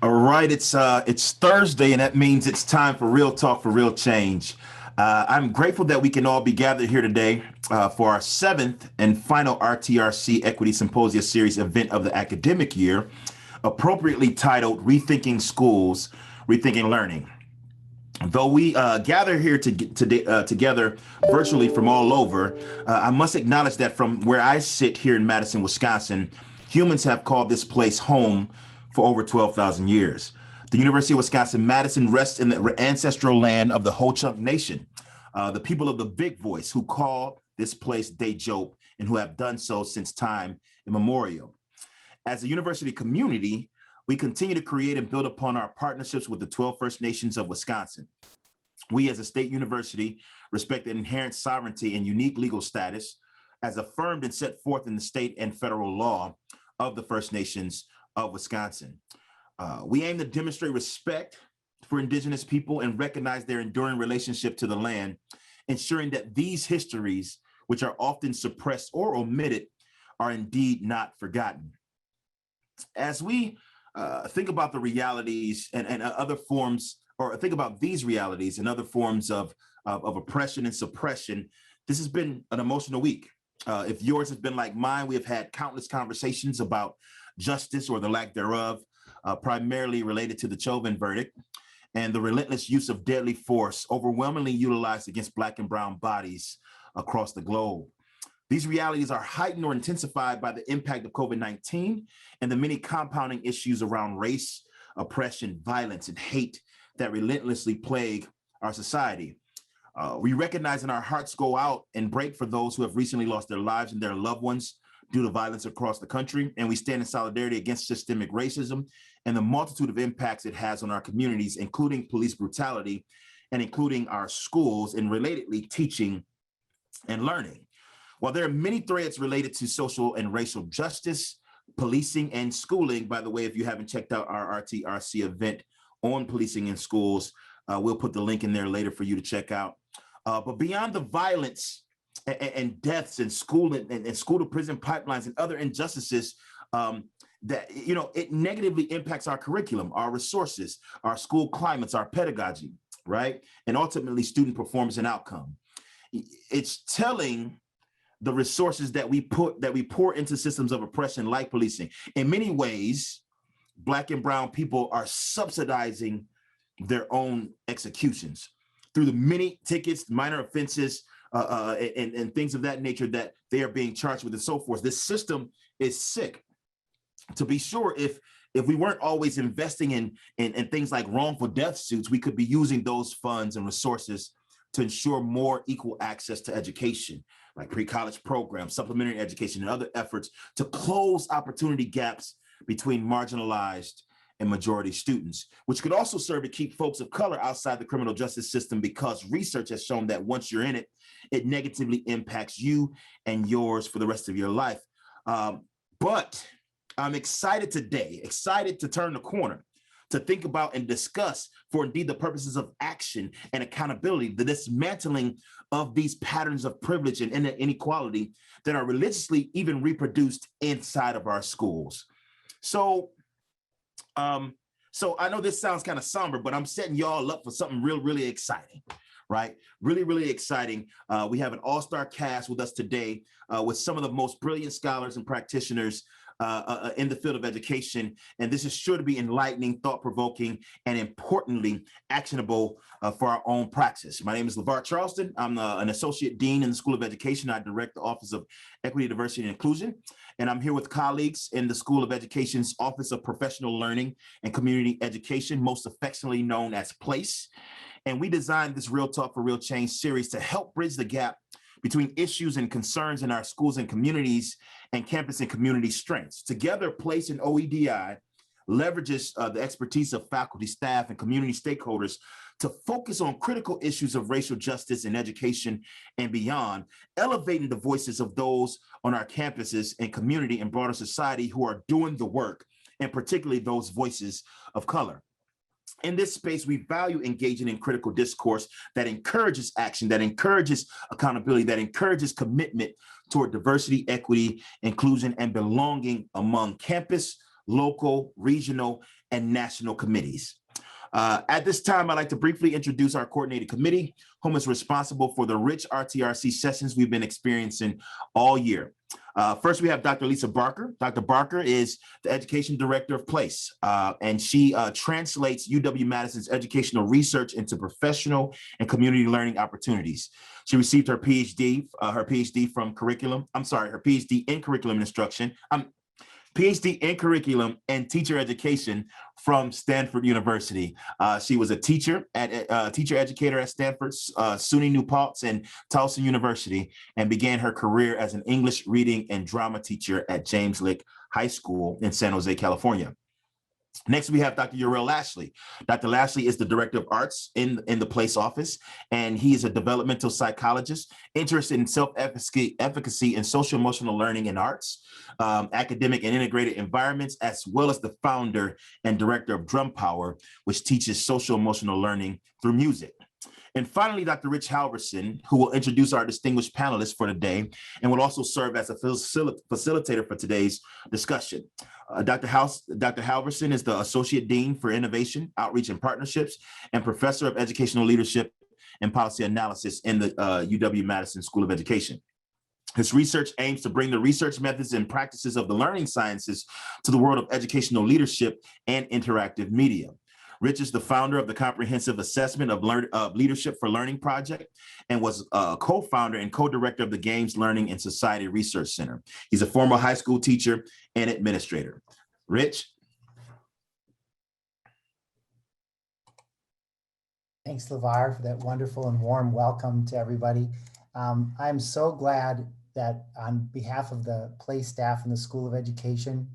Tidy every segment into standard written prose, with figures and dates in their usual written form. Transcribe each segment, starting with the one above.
All right, it's Thursday, and that means it's time for real talk for real change. I'm grateful that we can all be gathered here today for our seventh and final RTRC Equity Symposia Series event of the academic year, appropriately titled "Rethinking Schools, Rethinking Learning." Though we gather here together virtually from all over, I must acknowledge that from where I sit here in Madison, Wisconsin, humans have called this place home for over 12,000 years. The University of Wisconsin-Madison rests in the ancestral land of the Ho-Chunk Nation, the people of the Big Voice who call this place Dejope and who have done so since time immemorial. As a university community, we continue to create and build upon our partnerships with the 12 First Nations of Wisconsin. We, as a state university, respect the inherent sovereignty and unique legal status as affirmed and set forth in the state and federal law of the First Nations of Wisconsin. We aim to demonstrate respect for Indigenous people and recognize their enduring relationship to the land, ensuring that these histories, which are often suppressed or omitted, are indeed not forgotten. As we think about the realities and other forms, or think about these realities and other forms of oppression and suppression, this has been an emotional week. If yours has been like mine, we have had countless conversations about justice or the lack thereof, primarily related to the Chauvin verdict and the relentless use of deadly force overwhelmingly utilized against Black and brown bodies across the globe. These realities are heightened or intensified by the impact of COVID-19 and the many compounding issues around race, oppression, violence, and hate that relentlessly plague our society. We recognize and our hearts go out and break for those who have recently lost their lives and their loved ones due to violence across the country. And we stand in solidarity against systemic racism and the multitude of impacts it has on our communities, including police brutality and including our schools and relatedly teaching and learning. While there are many threads related to social and racial justice, policing, and schooling, by the way, if you haven't checked out our RTRC event on policing in schools, we'll put the link in there later for you to check out. But beyond the violence and deaths and school and school to prison pipelines and other injustices, that it negatively impacts our curriculum, our resources, our school climates, our pedagogy, right? And ultimately student performance and outcome. It's telling the resources that we pour into systems of oppression like policing. In many ways, Black and brown people are subsidizing their own executions through the many tickets, minor offenses, and things of that nature that they are being charged with and so forth. This system is sick. To be sure, if we weren't always investing in things like wrongful death suits, we could be using those funds and resources to ensure more equal access to education, like pre-college programs, supplementary education, and other efforts to close opportunity gaps between marginalized and majority students, which could also serve to keep folks of color outside the criminal justice system, because research has shown that once you're in it, it negatively impacts you and yours for the rest of your life. But I'm excited today, excited to turn the corner, to think about and discuss, for indeed the purposes of action and accountability, the dismantling of these patterns of privilege and inequality that are religiously even reproduced inside of our schools. So I know this sounds kind of somber, but I'm setting y'all up for something really exciting, right? Really exciting. We have an all-star cast with us today with some of the most brilliant scholars and practitioners in the field of education. And this is sure to be enlightening, thought-provoking, and importantly, actionable for our own practice. My name is LeVar Charleston. I'm an associate dean in the School of Education. I direct the Office of Equity, Diversity, and Inclusion. And I'm here with colleagues in the School of Education's Office of Professional Learning and Community Education, most affectionately known as PLACE. And we designed this Real Talk for Real Change series to help bridge the gap between issues and concerns in our schools and communities and campus and community strengths. Together, PLACE and OEDI leverages the expertise of faculty, staff, and community stakeholders to focus on critical issues of racial justice in education and beyond, elevating the voices of those on our campuses and community and broader society who are doing the work, and particularly those voices of color. In this space, we value engaging in critical discourse that encourages action, that encourages accountability, that encourages commitment toward diversity, equity, inclusion, and belonging among campus, local, regional, and national committees. At this time, I'd like to briefly introduce our coordinated committee, whom is responsible for the rich RTRC sessions we've been experiencing all year. First, we have Dr. Lisa Barker. Dr. Barker is the Education Director of PLACE, and she translates UW-Madison's educational research into professional and community learning opportunities. She received her PhD in curriculum instruction. PhD in curriculum and teacher education from Stanford University. She was a teacher educator at Stanford, SUNY New Paltz, and Towson University, and began her career as an English reading and drama teacher at James Lick High School in San Jose, California. Next, we have Dr. Uriel Lashley. Dr. Lashley is the Director of Arts in the PLACE office, and he is a developmental psychologist interested in self-efficacy and social-emotional learning in arts, academic and integrated environments, as well as the founder and director of Drum Power, which teaches social-emotional learning through music. And finally, Dr. Rich Halverson, who will introduce our distinguished panelists for today and will also serve as a facilitator for today's discussion. Dr. Halverson is the Associate Dean for Innovation, Outreach, and Partnerships, and Professor of Educational Leadership and Policy Analysis in the UW-Madison School of Education. His research aims to bring the research methods and practices of the learning sciences to the world of educational leadership and interactive media. Rich is the founder of the Comprehensive Assessment of Leadership for Learning Project and was a co-founder and co-director of the Games Learning and Society Research Center. He's a former high school teacher and administrator. Rich? Thanks, LeVar, for that wonderful and warm welcome to everybody. I'm so glad that on behalf of the PLACE staff and the School of Education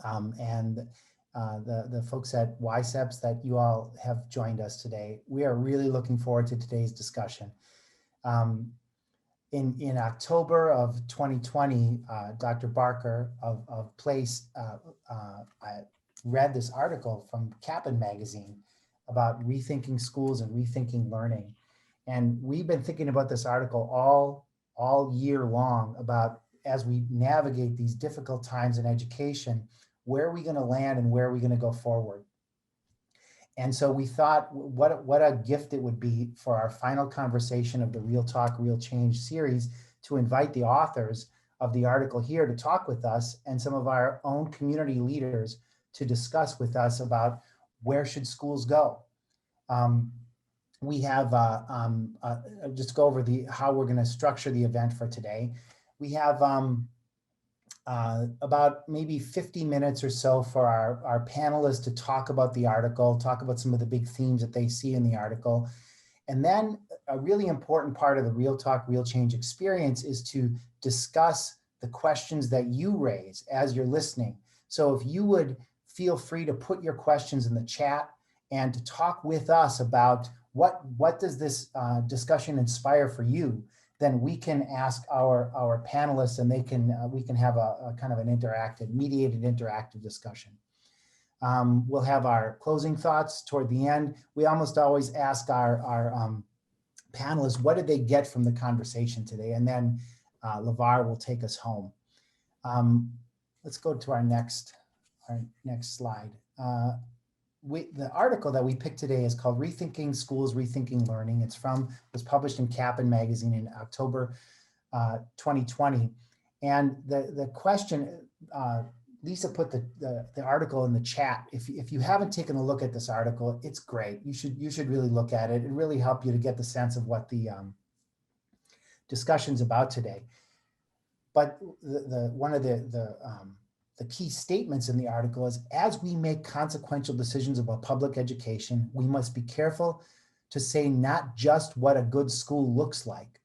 and the folks at YSEPS that you all have joined us today. We are really looking forward to today's discussion. In October of 2020, Dr. Barker of PLACE I read this article from Kaplan magazine about rethinking schools and rethinking learning. And we've been thinking about this article all year long about, as we navigate these difficult times in education, where are we going to land and where are we going to go forward? And so we thought, what a gift it would be for our final conversation of the Real Talk, Real Change series to invite the authors of the article here to talk with us and some of our own community leaders to discuss with us about where should schools go. We have, just go over how we're going to structure the event for today. We have about maybe 50 minutes or so for our panelists to talk about the article, talk about some of the big themes that they see in the article. And then a really important part of the Real Talk, Real Change experience is to discuss the questions that you raise as you're listening. So if you would feel free to put your questions in the chat and to talk with us about what does this discussion inspire for you, then we can ask our panelists and we can have a kind of an mediated interactive discussion. We'll have our closing thoughts toward the end. We almost always ask our panelists, what did they get from the conversation today? And then LeVar will take us home. Let's go to our next slide. The article that we picked today is called Rethinking Schools, Rethinking Learning. It was published in Kaplan magazine in October 2020. And the question, Lisa put the article in the chat. If you haven't taken a look at this article, it's great. You should really look at it. It really help you to get the sense of what the discussion's about today. But one of the key statements in the article is, as we make consequential decisions about public education, we must be careful to say not just what a good school looks like,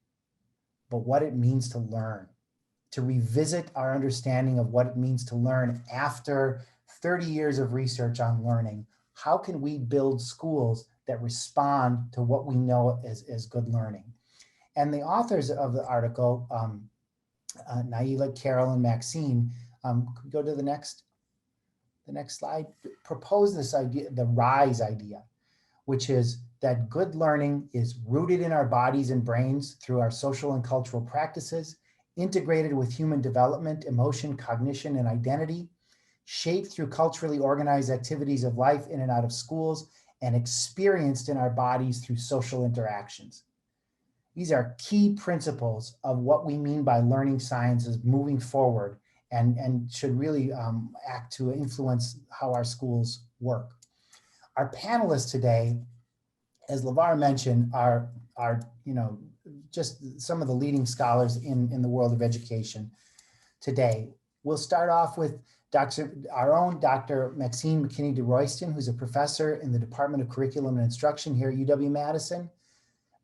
but what it means to learn, to revisit our understanding of what it means to learn after 30 years of research on learning. How can we build schools that respond to what we know as good learning? And the authors of the article, Naila, Carol, and Maxine, go to the next slide, propose this idea, the RISE idea, which is that good learning is rooted in our bodies and brains through our social and cultural practices, integrated with human development, emotion, cognition, and identity, shaped through culturally organized activities of life in and out of schools, and experienced in our bodies through social interactions. These are key principles of what we mean by learning sciences moving forward, and should really act to influence how our schools work. Our panelists today, as LeVar mentioned, are just some of the leading scholars in the world of education today. We'll start off with our own Dr. Maxine McKinney de Royston, who's a professor in the Department of Curriculum and Instruction here at UW-Madison.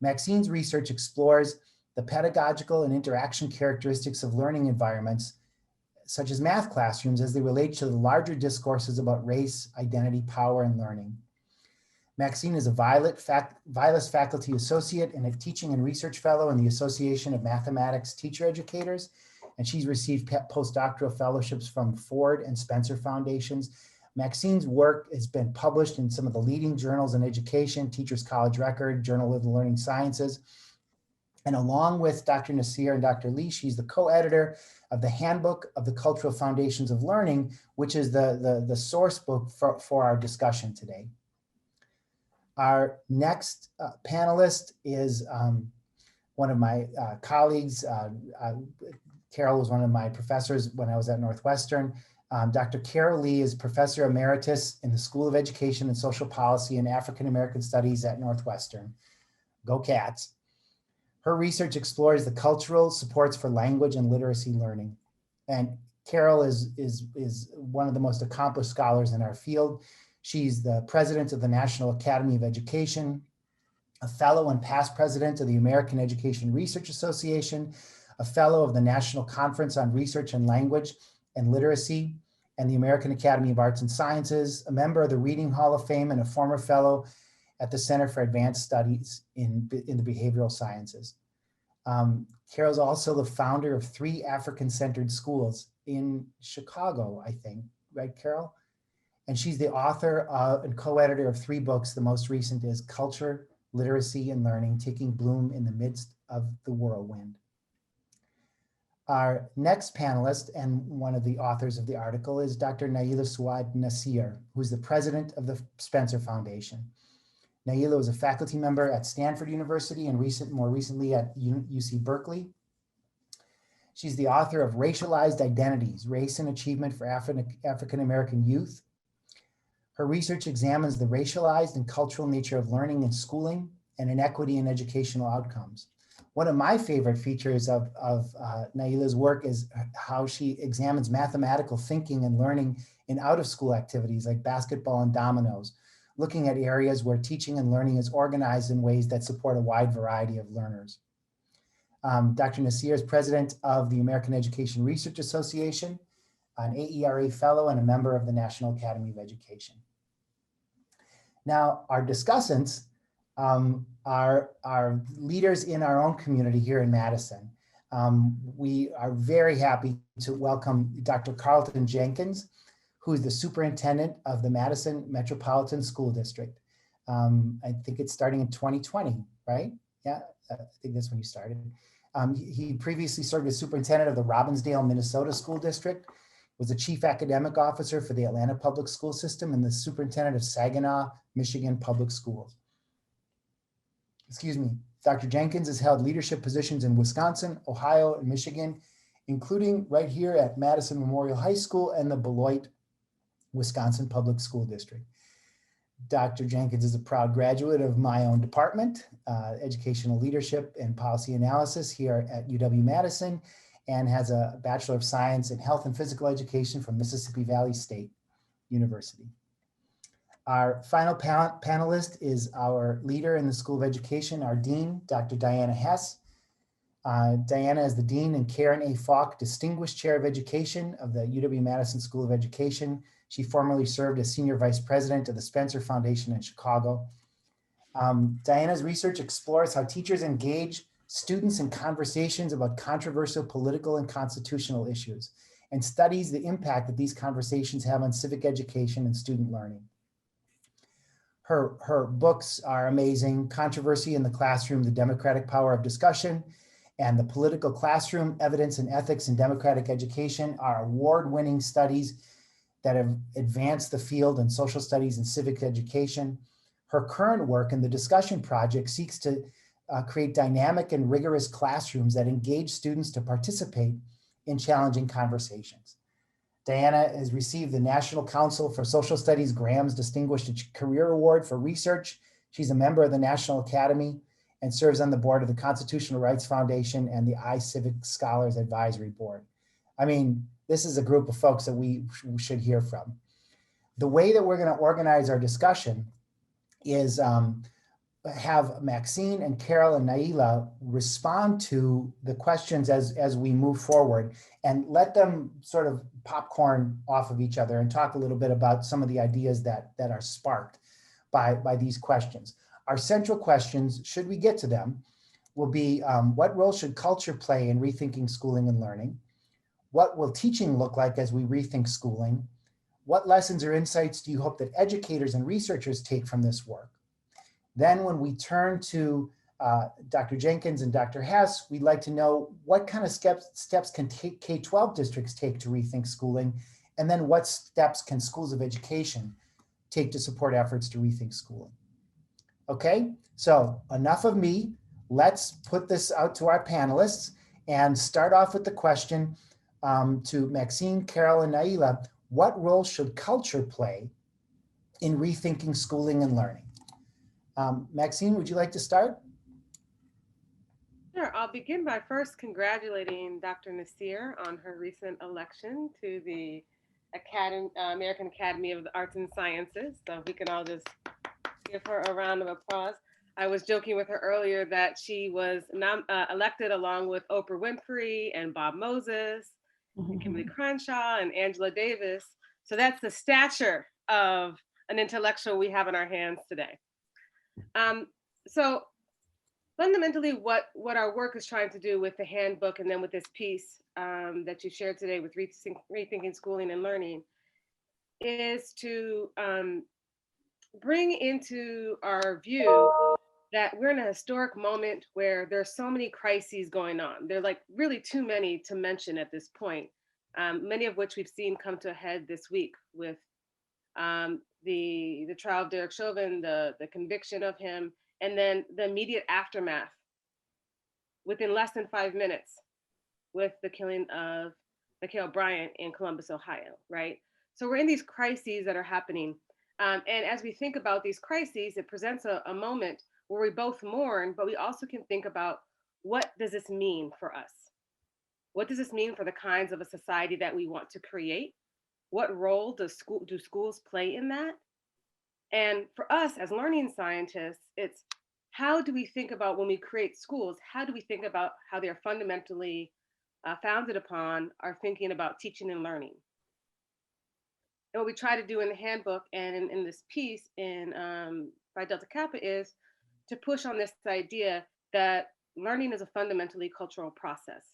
Maxine's research explores the pedagogical and interaction characteristics of learning environments, such as math classrooms, as they relate to the larger discourses about race, identity, power, and learning. Maxine is a Vilas Faculty Associate and a Teaching and Research Fellow in the Association of Mathematics Teacher Educators, and she's received postdoctoral fellowships from Ford and Spencer Foundations. Maxine's work has been published in some of the leading journals in education, Teachers College Record, Journal of the Learning Sciences. And along with Dr. Nasir and Dr. Lee, she's the co-editor of the Handbook of the Cultural Foundations of Learning, which is the source book for our discussion today. Our next panelist is one of my colleagues. Carol was one of my professors when I was at Northwestern. Dr. Carol Lee is Professor Emeritus in the School of Education and Social Policy and African American Studies at Northwestern. Go Cats. Her research explores the cultural supports for language and literacy learning. And Carol is one of the most accomplished scholars in our field. She's the president of the National Academy of Education, a fellow and past president of the American Education Research Association, a fellow of the National Conference on Research and Language and Literacy, and the American Academy of Arts and Sciences, a member of the Reading Hall of Fame, and a former fellow at the Center for Advanced Studies in the Behavioral Sciences. Carol's also the founder of 3 African-centered schools in Chicago, I think, right, Carol? And she's the author and co-editor of 3 books. The most recent is Culture, Literacy, and Learning, Taking Bloom in the Midst of the Whirlwind. Our next panelist and one of the authors of the article is Dr. Naila Suad Nasir, who's the president of the Spencer Foundation. Naila was a faculty member at Stanford University and more recently at UC Berkeley. She's the author of Racialized Identities, Race and Achievement for African American Youth. Her research examines the racialized and cultural nature of learning and schooling and inequity in educational outcomes. One of my favorite features of Naila's work is how she examines mathematical thinking and learning in out-of-school activities like basketball and dominoes, looking at areas where teaching and learning is organized in ways that support a wide variety of learners. Dr. Nasir is president of the American Education Research Association, an AERA fellow, and a member of the National Academy of Education. Now, our discussants are leaders in our own community here in Madison. We are very happy to welcome Dr. Carlton Jenkins, who is the superintendent of the Madison Metropolitan School District. I think it's starting in 2020, right? Yeah, I think that's when you started. He previously served as superintendent of the Robbinsdale, Minnesota School District, was the chief academic officer for the Atlanta Public School System, and the superintendent of Saginaw, Michigan Public Schools. Excuse me. Dr. Jenkins has held leadership positions in Wisconsin, Ohio, and Michigan, including right here at Madison Memorial High School and the Beloit, Wisconsin Public School District. Dr. Jenkins is a proud graduate of my own department, Educational Leadership and Policy Analysis here at UW-Madison, and has a Bachelor of Science in Health and Physical Education from Mississippi Valley State University. Our final panelist is our leader in the School of Education, our Dean, Dr. Dianna Hess. Dianna is the Dean and Karen A. Falk Distinguished Chair of Education of the UW-Madison School of Education. She formerly served as Senior Vice President of the Spencer Foundation in Chicago. Diana's research explores how teachers engage students in conversations about controversial political and constitutional issues, and studies the impact that these conversations have on civic education and student learning. Her books are amazing: Controversy in the Classroom, The Democratic Power of Discussion, and The Political Classroom, Evidence and Ethics in Democratic Education are award-winning studies that have advanced the field in social studies and civic education. Her current work in the discussion project seeks to create dynamic and rigorous classrooms that engage students to participate in challenging conversations. Dianna has received the National Council for Social Studies Graham's Distinguished Career Award for research. She's a member of the National Academy and serves on the board of the Constitutional Rights Foundation and the iCivic Scholars Advisory Board. I mean, this is a group of folks that we should hear from. The way that we're going to organize our discussion is have Maxine and Carol and Naila respond to the questions as we move forward, and let them sort of popcorn off of each other and talk a little bit about some of the ideas that are sparked by these questions. Our central questions, should we get to them, will be what role should culture play in rethinking schooling and learning? What will teaching look like as we rethink schooling? What lessons or insights do you hope that educators and researchers take from this work? Then when we turn to Dr. Jenkins and Dr. Hess, we'd like to know what kind of steps can K-12 districts take to rethink schooling, and then what steps can schools of education take to support efforts to rethink schooling. Okay, so enough of me. Let's put this out to our panelists and start off with the question to Maxine, Carol, and Naila. What role should culture play in rethinking schooling and learning? Maxine, would you like to start? Sure, I'll begin by first congratulating Dr. Nasir on her recent election to the American Academy of the Arts and Sciences. So we can all just give her a round of applause. I was joking with her earlier that she was elected along with Oprah Winfrey and Bob Moses, and Kimberly Crenshaw and Angela Davis. So that's the stature of an intellectual we have in our hands today. So fundamentally what our work is trying to do with the handbook and then with this piece that you shared today with Rethinking Schooling and Learning is to bring into our view that we're in a historic moment where there's so many crises going on. There are like really too many to mention at this point, many of which we've seen come to a head this week with the trial of Derek Chauvin, the conviction of him, and then the immediate aftermath within less than 5 minutes with the killing of Mikael Bryant in Columbus, Ohio, right? So we're in these crises that are happening. And as we think about these crises, it presents a moment where we both mourn, but we also can think about, what does this mean for us? What does this mean for the kinds of a society that we want to create? What role do schools play in that? And for us as learning scientists, it's how do we think about when we create schools, how do we think about how they're fundamentally founded upon our thinking about teaching and learning? And what we try to do in the handbook and in this piece by Delta Kappa is to push on this idea that learning is a fundamentally cultural process.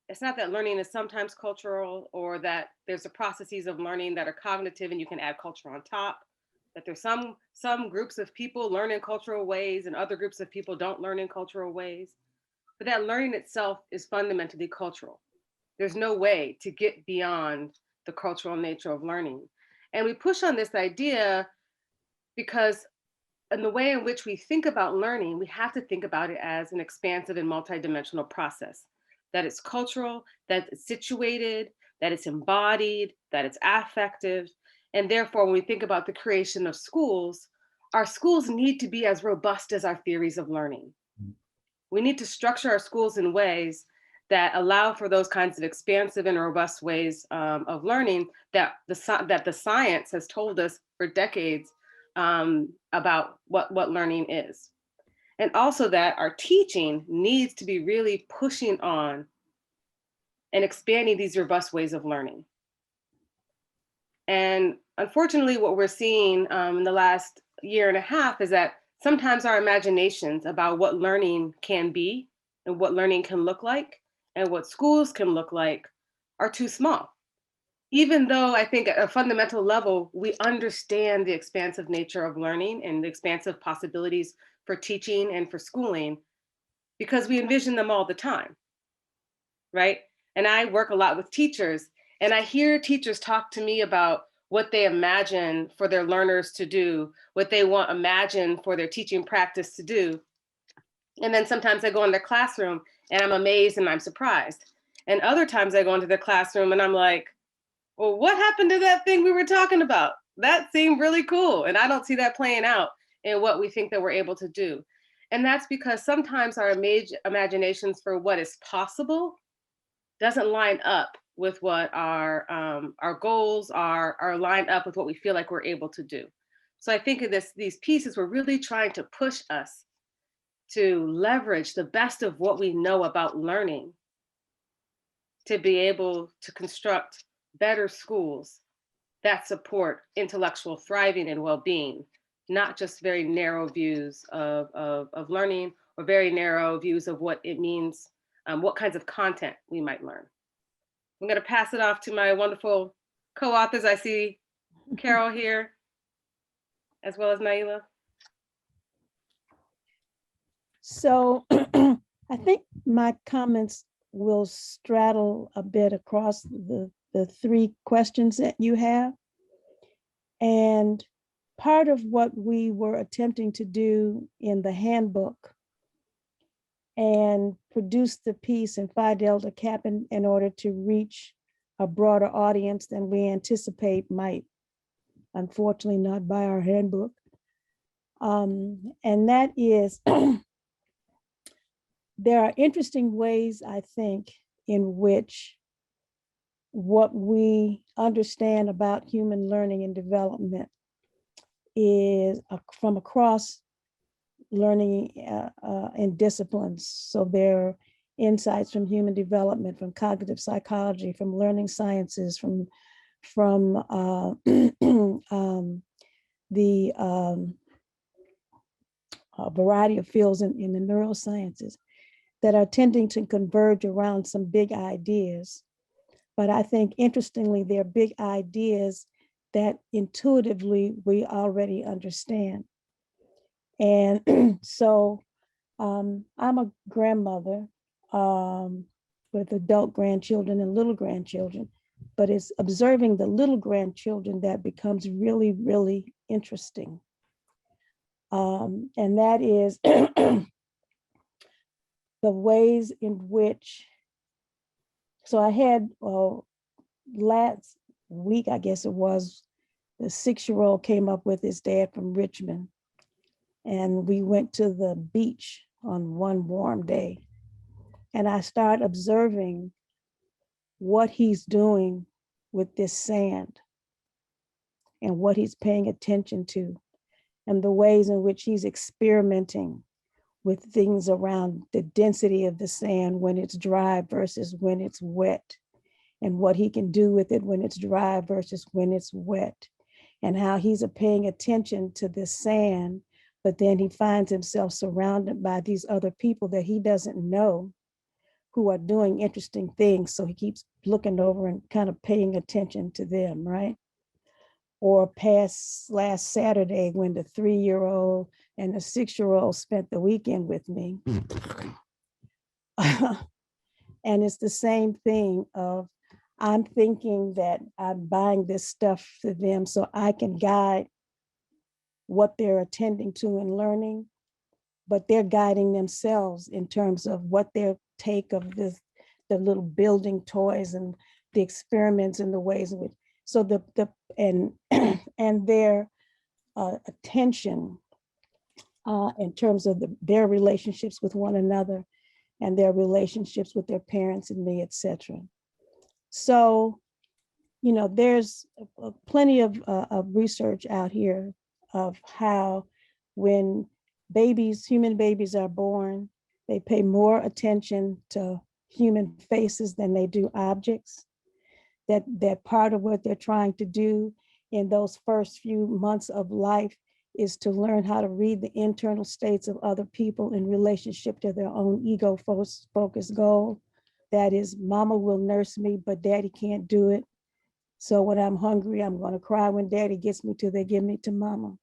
It's not that learning is sometimes cultural, or that there's the processes of learning that are cognitive and you can add culture on top, that there's some groups of people learn in cultural ways and other groups of people don't learn in cultural ways, but that learning itself is fundamentally cultural. There's no way to get beyond the cultural nature of learning. And we push on this idea because in the way in which we think about learning, we have to think about it as an expansive and multidimensional process, that it's cultural, that it's situated, that it's embodied, that it's affective. And therefore, when we think about the creation of schools, our schools need to be as robust as our theories of learning. We need to structure our schools in ways that allow for those kinds of expansive and robust ways of learning that the science has told us for decades about what learning is. And also that our teaching needs to be really pushing on and expanding these robust ways of learning. And unfortunately, what we're seeing in the last year and a half is that sometimes our imaginations about what learning can be and what learning can look like and what schools can look like are too small. Even though I think at a fundamental level, we understand the expansive nature of learning and the expansive possibilities for teaching and for schooling, because we envision them all the time, right? And I work a lot with teachers, And I hear teachers talk to me about what they imagine for their learners to do, what they want imagine for their teaching practice to do. And then sometimes I go in their classroom and I'm amazed and I'm surprised. And other times I go into the classroom and I'm like, well, what happened to that thing we were talking about? That seemed really cool. And I don't see that playing out in what we think that we're able to do. And that's because sometimes our imaginations for what is possible doesn't line up with what our goals are lined up with what we feel like we're able to do. So I think of these pieces were really trying to push us to leverage the best of what we know about learning to be able to construct better schools that support intellectual thriving and well-being, not just very narrow views of learning or very narrow views of what it means, what kinds of content we might learn. I'm going to pass it off to my wonderful co-authors. I see Carol here, as well as Naila. So I think my comments will straddle a bit across the three questions that you have. And part of what we were attempting to do in the handbook and produce the piece in Phi Delta Kappa in order to reach a broader audience than we anticipate might, unfortunately, not buy our handbook. And that is, there are interesting ways, I think, in which what we understand about human learning and development is from across learning and disciplines. So there are insights from human development, from cognitive psychology, from learning sciences, from the variety of fields in the neurosciences that are tending to converge around some big ideas. But I think, interestingly, they're big ideas that intuitively we already understand. And so I'm a grandmother with adult grandchildren and little grandchildren, but it's observing the little grandchildren that becomes really, really interesting. And that is the ways in which, so I had last week, I guess it was, the 6-year-old came up with his dad from Richmond, and we went to the beach on one warm day. And I started observing what he's doing with this sand and what he's paying attention to, and the ways in which he's experimenting with things around the density of the sand when it's dry versus when it's wet, and what he can do with it when it's dry versus when it's wet, and how he's paying attention to this sand, but then he finds himself surrounded by these other people that he doesn't know who are doing interesting things. So he keeps looking over and kind of paying attention to them, right? Or past last Saturday when the 3-year-old and the 6-year-old spent the weekend with me. And it's the same thing of, I'm thinking that I'm buying this stuff for them so I can guide what they're attending to and learning, but they're guiding themselves in terms of what their take of this, the little building toys and the experiments and the ways in which, so and their attention in terms of their relationships with one another and their relationships with their parents and me, etc. So, you know, there's plenty of research out here of how when human babies are born, they pay more attention to human faces than they do objects. That part of what they're trying to do in those first few months of life is to learn how to read the internal states of other people in relationship to their own ego-focused goal. That is, mama will nurse me, but daddy can't do it. So when I'm hungry, I'm gonna cry when daddy gets me till they give me to mama.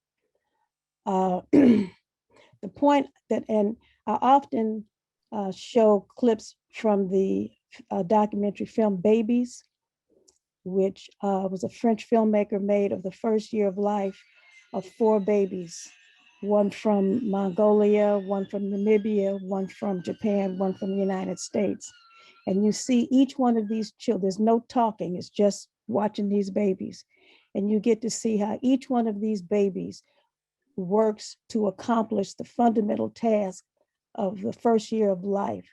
The point that, and I often show clips from the documentary film Babies, which was a French filmmaker, made of the first year of life of 4 babies, one from Mongolia, one from Namibia, one from Japan, one from the United States. And you see each one of these children, there's no talking, it's just watching these babies. And you get to see how each one of these babies works to accomplish the fundamental task of the first year of life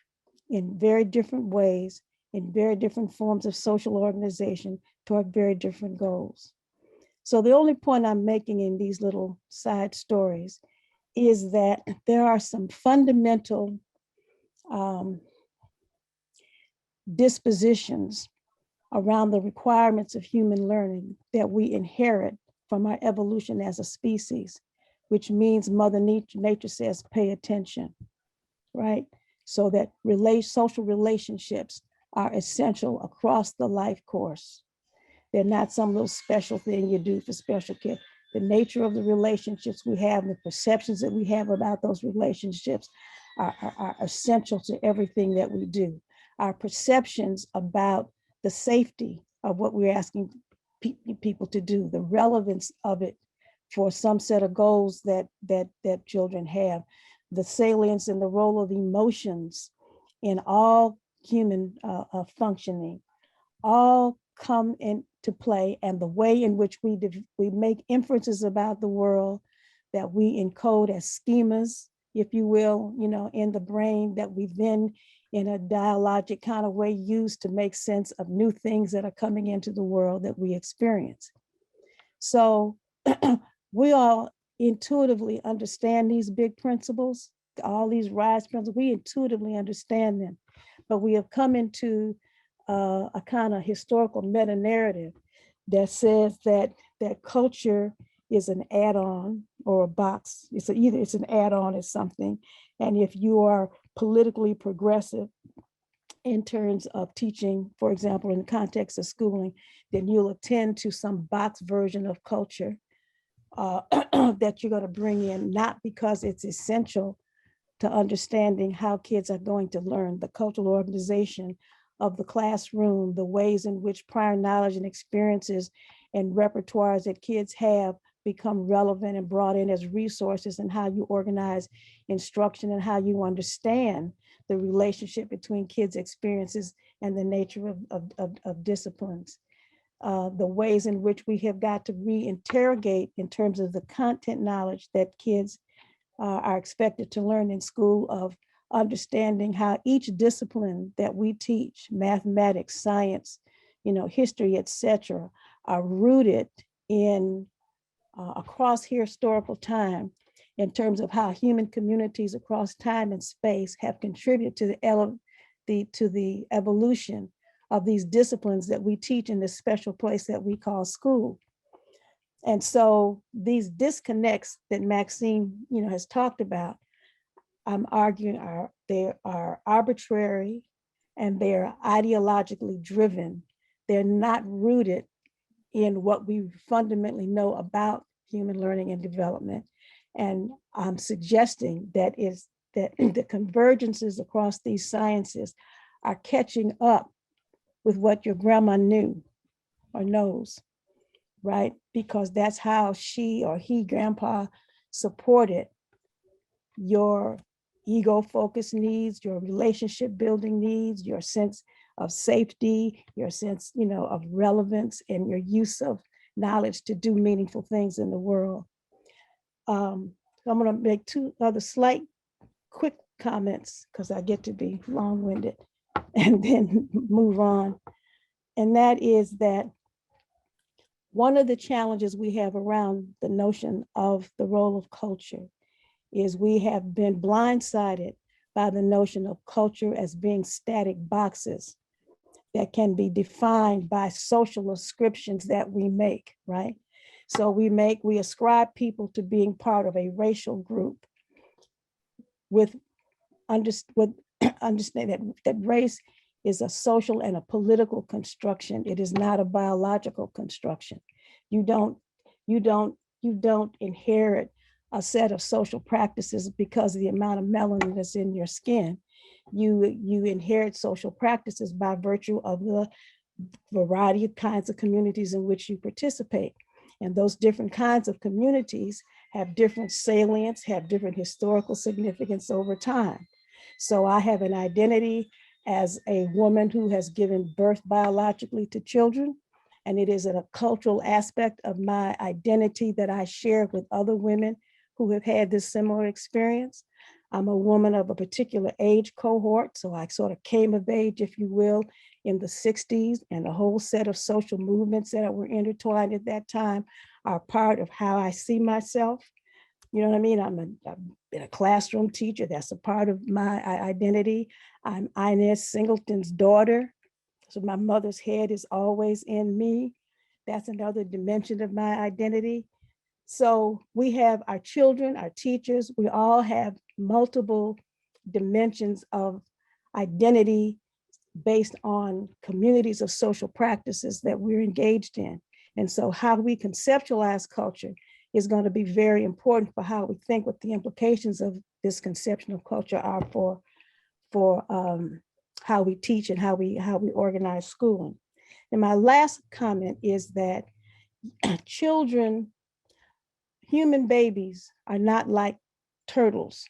in very different ways, in very different forms of social organization toward very different goals. So the only point I'm making in these little side stories is that there are some fundamental dispositions around the requirements of human learning that we inherit from our evolution as a species, which means Mother Nature says, pay attention, right? So that social relationships are essential across the life course. They're not some little special thing you do for special kids. The nature of the relationships we have, the perceptions that we have about those relationships are essential to everything that we do. Our perceptions about the safety of what we're asking people to do, the relevance of it for some set of goals that children have, the salience and the role of emotions in all human functioning, all come into play, and the way in which we make inferences about the world that we encode as schemas, if you will, in the brain, that we then in a dialogic kind of way use to make sense of new things that are coming into the world that we experience. So we all intuitively understand these big principles, all these RISE principles, we intuitively understand them, but we have come into a kind of historical meta-narrative that says that culture is an add-on or a box. Either it's an add-on or something. And if you are politically progressive in terms of teaching, for example, in the context of schooling, then you'll attend to some box version of culture that you're going to bring in, not because it's essential to understanding how kids are going to learn, the cultural organization of the classroom, the ways in which prior knowledge and experiences and repertoires that kids have become relevant and brought in as resources, and how you organize instruction and how you understand the relationship between kids' experiences and the nature of disciplines. The ways in which we have got to reinterrogate in terms of the content knowledge that kids are expected to learn in school, of understanding how each discipline that we teach, mathematics, science, history, etc., are rooted in across historical time in terms of how human communities across time and space have contributed to the evolution of these disciplines that we teach in this special place that we call school. And so these disconnects that Maxine, has talked about, I'm arguing they are arbitrary and they're ideologically driven. They're not rooted in what we fundamentally know about human learning and development. And I'm suggesting that the convergences across these sciences are catching up with what your grandma knew or knows, right? Because that's how she or he, grandpa, supported your ego-focused needs, your relationship building needs, your sense of safety, your sense, of relevance, and your use of knowledge to do meaningful things in the world. I'm gonna make 2 other slight quick comments because I get to be long-winded and then move on. And that is that one of the challenges we have around the notion of the role of culture is we have been blindsided by the notion of culture as being static boxes that can be defined by social ascriptions that we make, right? So we ascribe people to being part of a racial group with understand that race is a social and a political construction. It is not a biological construction. You don't inherit a set of social practices because of the amount of melanin that's in your skin. You inherit social practices by virtue of variety of kinds of communities in which you participate. And those different kinds of communities have different salience, have different historical significance over time. So I have an identity as a woman who has given birth biologically to children, and it is a cultural aspect of my identity that I share with other women who have had this similar experience. I'm a woman of a particular age cohort, so I sort of came of age, if you will, in the 60s, and a whole set of social movements that were intertwined at that time are part of how I see myself. You know what I mean? I've been a classroom teacher. That's a part of my identity. I'm Inez Singleton's daughter. So my mother's head is always in me. That's another dimension of my identity. So we have our children, our teachers, we all have multiple dimensions of identity based on communities of social practices that we're engaged in. And so how we conceptualize culture is going to be very important for how we think what the implications of this conception of culture are for how we teach and how we organize schooling. And my last comment is that children, human babies are not like turtles,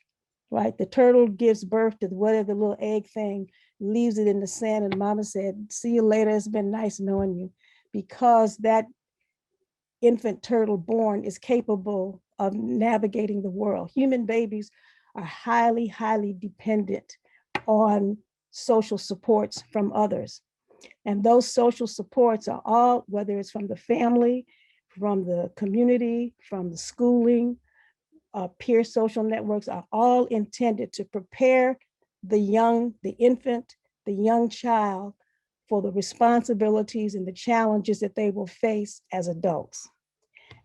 right? The turtle gives birth to whatever the little egg thing, leaves it in the sand, and mama said, see you later, it's been nice knowing you, because that infant turtle born is capable of navigating the world. Human babies are highly, highly dependent on social supports from others. And those social supports are all, whether it's from the family, from the community, from the schooling, peer social networks, are all intended to prepare the young, the infant, the young child for the responsibilities and the challenges that they will face as adults.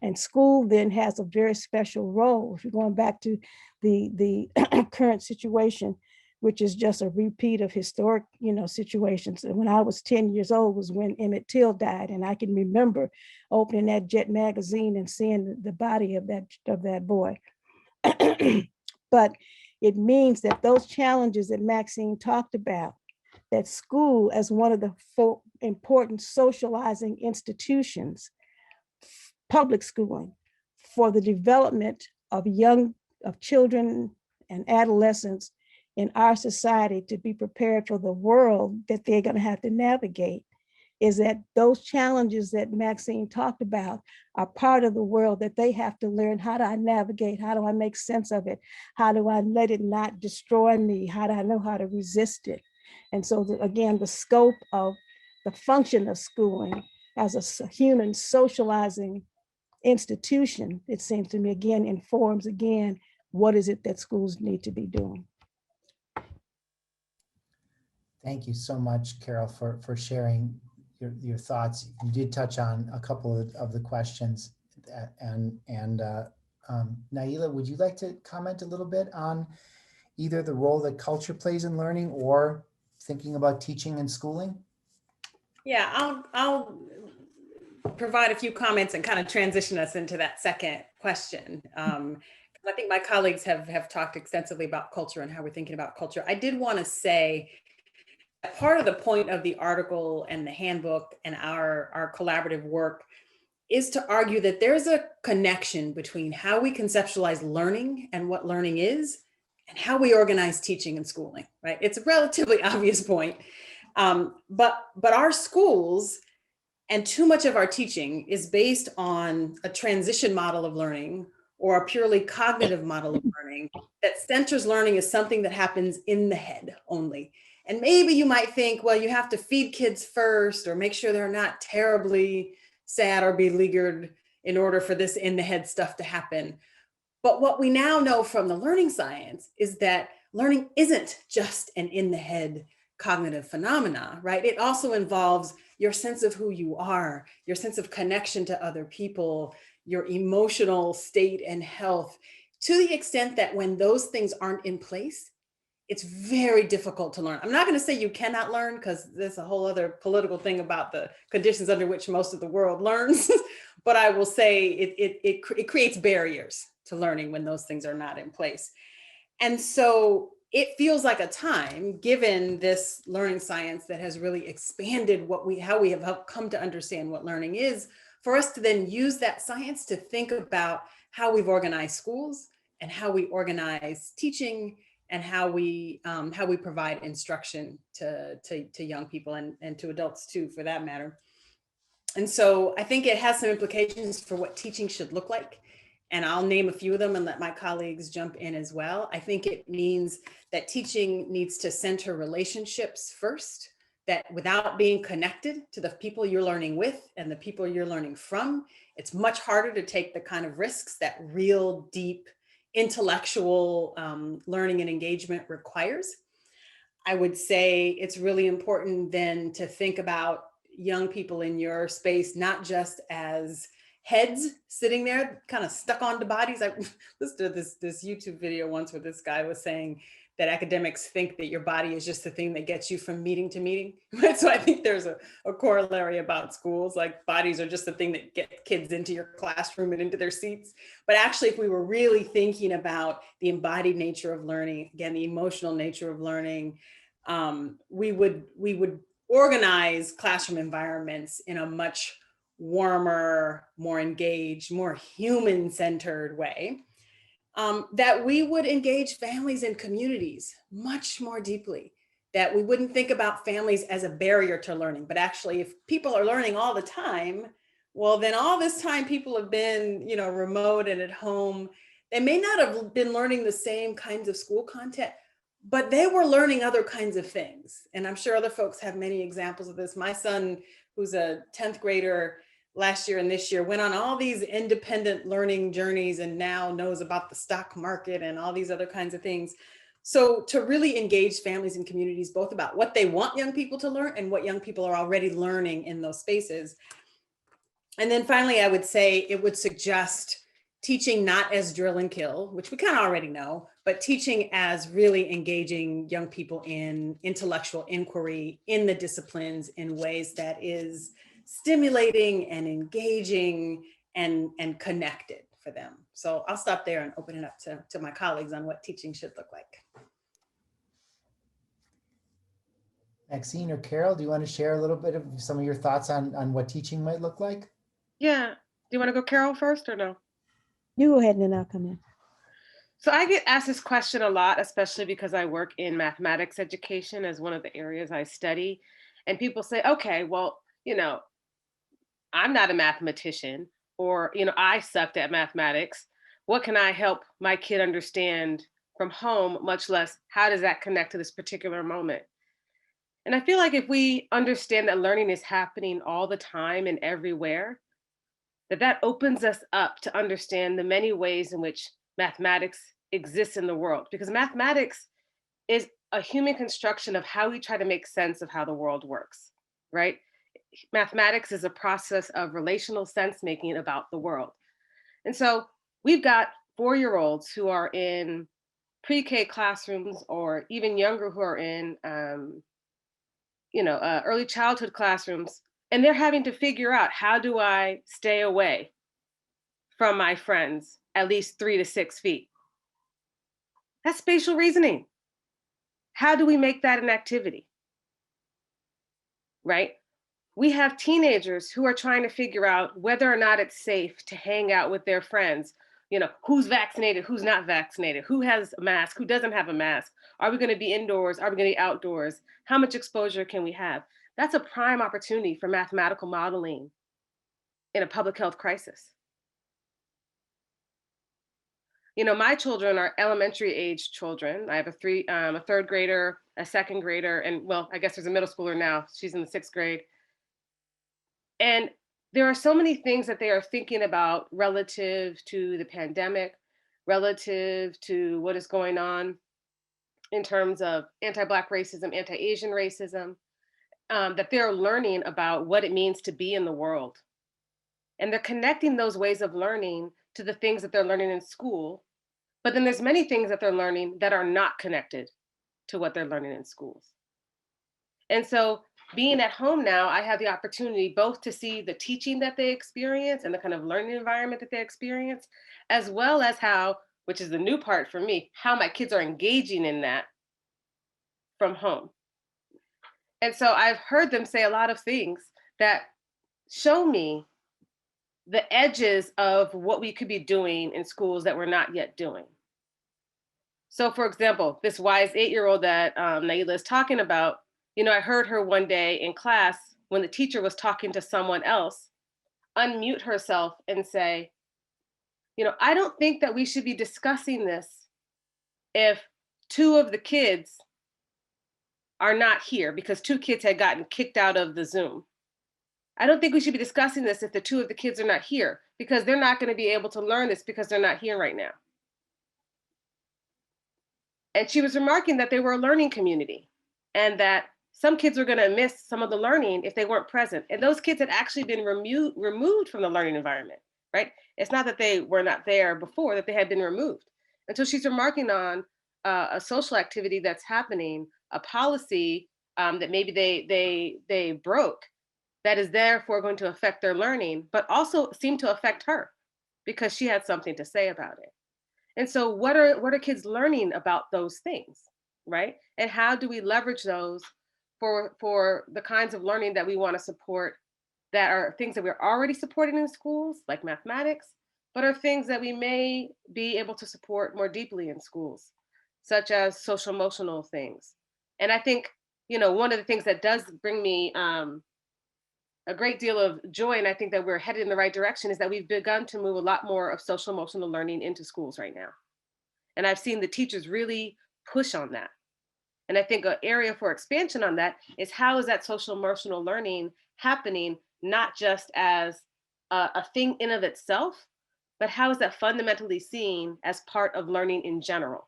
And school then has a very special role. If you're going back to the current situation, which is just a repeat of historic, situations. And when I was 10 years old was when Emmett Till died. And I can remember opening that Jet magazine and seeing the body of that boy. But it means that those challenges that Maxine talked about, that school as one of the four important socializing institutions, public schooling, for the development of children and adolescents in our society to be prepared for the world that they're going to have to navigate, is that those challenges that Maxine talked about are part of the world that they have to learn. How do I navigate? How do I make sense of it? How do I let it not destroy me? How do I know how to resist it? And so again, the scope of the function of schooling as a human socializing institution, it seems to me, again, informs again, what is it that schools need to be doing? Thank you so much, Carol, for sharing your thoughts. You did touch on a couple of the questions, and Naila, would you like to comment a little bit on either the role that culture plays in learning or thinking about teaching and schooling? Yeah, I'll provide a few comments and kind of transition us into that second question. I think my colleagues have talked extensively about culture and how we're thinking about culture. I did want to say that part of the point of the article and the handbook and our collaborative work is to argue that there's a connection between how we conceptualize learning and what learning is and how we organize teaching and schooling, right? It's a relatively obvious point, but our schools and too much of our teaching is based on a transition model of learning or a purely cognitive model of learning that centers learning as something that happens in the head only. And maybe you might think, well, you have to feed kids first or make sure they're not terribly sad or beleaguered in order for this in the head stuff to happen. But what we now know from the learning science is that learning isn't just an in the head cognitive phenomena, right? It also involves your sense of who you are, your sense of connection to other people, your emotional state and health, to the extent that when those things aren't in place, it's very difficult to learn. I'm not going to say you cannot learn, because there's a whole other political thing about the conditions under which most of the world learns, but I will say it creates barriers to learning when those things are not in place. And so it feels like a time, given this learning science that has really expanded how we have come to understand what learning is, for us to then use that science to think about how we've organized schools and how we organize teaching and how we provide instruction to young people and to adults too, for that matter. And so I think it has some implications for what teaching should look like. And I'll name a few of them and let my colleagues jump in as well. I think it means that teaching needs to center relationships first, that without being connected to the people you're learning with and the people you're learning from, it's much harder to take the kind of risks that real deep intellectual learning and engagement requires. I would say it's really important then to think about young people in your space, not just as heads sitting there kind of stuck onto bodies. I listened to this YouTube video once where this guy was saying that academics think that your body is just the thing that gets you from meeting to meeting. So I think there's a corollary about schools, like bodies are just the thing that get kids into your classroom and into their seats. But actually, if we were really thinking about the embodied nature of learning, again, the emotional nature of learning, we would organize classroom environments in a much warmer, more engaged, more human-centered way. That we would engage families and communities much more deeply, that we wouldn't think about families as a barrier to learning, but actually if people are learning all the time, well, then all this time people have been, remote and at home. They may not have been learning the same kinds of school content, but they were learning other kinds of things. And I'm sure other folks have many examples of this. My son, who's a 10th grader, last year and this year went on all these independent learning journeys and now knows about the stock market and all these other kinds of things. So to really engage families and communities, both about what they want young people to learn and what young people are already learning in those spaces. And then finally, I would say it would suggest teaching not as drill and kill, which we kind of already know, but teaching as really engaging young people in intellectual inquiry in the disciplines in ways that is stimulating and engaging and connected for them. So I'll stop there and open it up to my colleagues on what teaching should look like. Maxine or Carol, do you want to share a little bit of some of your thoughts on what teaching might look like? Yeah. Do you want to go Carol first or no? You go ahead and then I'll come in. So I get asked this question a lot, especially because I work in mathematics education as one of the areas I study. And people say, okay, well, I'm not a mathematician, or, I sucked at mathematics. What can I help my kid understand from home, much less how does that connect to this particular moment? And I feel like if we understand that learning is happening all the time and everywhere, that opens us up to understand the many ways in which mathematics exists in the world, because mathematics is a human construction of how we try to make sense of how the world works, right? Mathematics is a process of relational sense making about the world. And so we've got 4-year-olds who are in pre-K classrooms or even younger who are in, early childhood classrooms, and they're having to figure out, how do I stay away from my friends at least 3 to 6 feet? That's spatial reasoning. How do we make that an activity? Right? We have teenagers who are trying to figure out whether or not it's safe to hang out with their friends. Who's vaccinated, who's not vaccinated, who has a mask, who doesn't have a mask. Are we going to be indoors? Are we going to be outdoors? How much exposure can we have? That's a prime opportunity for mathematical modeling in a public health crisis. My children are elementary age children. I have a third grader, a second grader, and well, I guess there's a middle schooler now. She's in the 6th grade. And there are so many things that they are thinking about relative to the pandemic, relative to what is going on in terms of anti-Black racism, anti-Asian racism, that they're learning about what it means to be in the world. And they're connecting those ways of learning to the things that they're learning in school. But then there's many things that they're learning that are not connected to what they're learning in schools. And so being at home now, I have the opportunity both to see the teaching that they experience and the kind of learning environment that they experience, as well as how, which is the new part for me, how my kids are engaging in that from home. And so I've heard them say a lot of things that show me the edges of what we could be doing in schools that we're not yet doing. So for example, this wise 8-year-old that Naila is talking about, I heard her one day in class when the teacher was talking to someone else, unmute herself and say, I don't think that we should be discussing this if 2 of the kids are not here, because 2 kids had gotten kicked out of the Zoom. I don't think we should be discussing this if the 2 of the kids are not here, because they're not going to be able to learn this because they're not here right now. And she was remarking that they were a learning community and that some kids were going to miss some of the learning if they weren't present. And those kids had actually been removed from the learning environment, right? It's not that they were not there before, that they had been removed. And so she's remarking on a social activity that's happening, a policy that maybe they broke, that is therefore going to affect their learning, but also seemed to affect her because she had something to say about it. And so what are kids learning about those things, right? And how do we leverage those for the kinds of learning that we want to support, that are things that we're already supporting in schools, like mathematics, but are things that we may be able to support more deeply in schools, such as social emotional things. And I think, one of the things that does bring me a great deal of joy, and I think that we're headed in the right direction, is that we've begun to move a lot more of social emotional learning into schools right now. And I've seen the teachers really push on that. And I think an area for expansion on that is, how is that social emotional learning happening, not just as a thing in of itself, but how is that fundamentally seen as part of learning in general?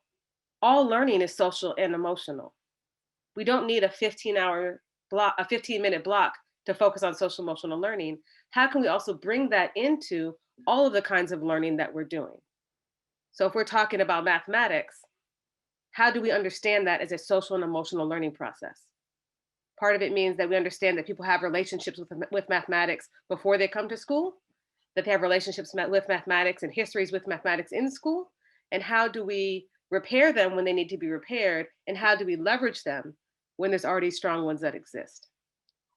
All learning is social and emotional. We don't need a 15-minute block to focus on social emotional learning. How can we also bring that into all of the kinds of learning that we're doing? So if we're talking about mathematics, how do we understand that as a social and emotional learning process? Part of it means that we understand that people have relationships with mathematics before they come to school, that they have relationships with mathematics and histories with mathematics in school, and how do we repair them when they need to be repaired, and how do we leverage them when there's already strong ones that exist?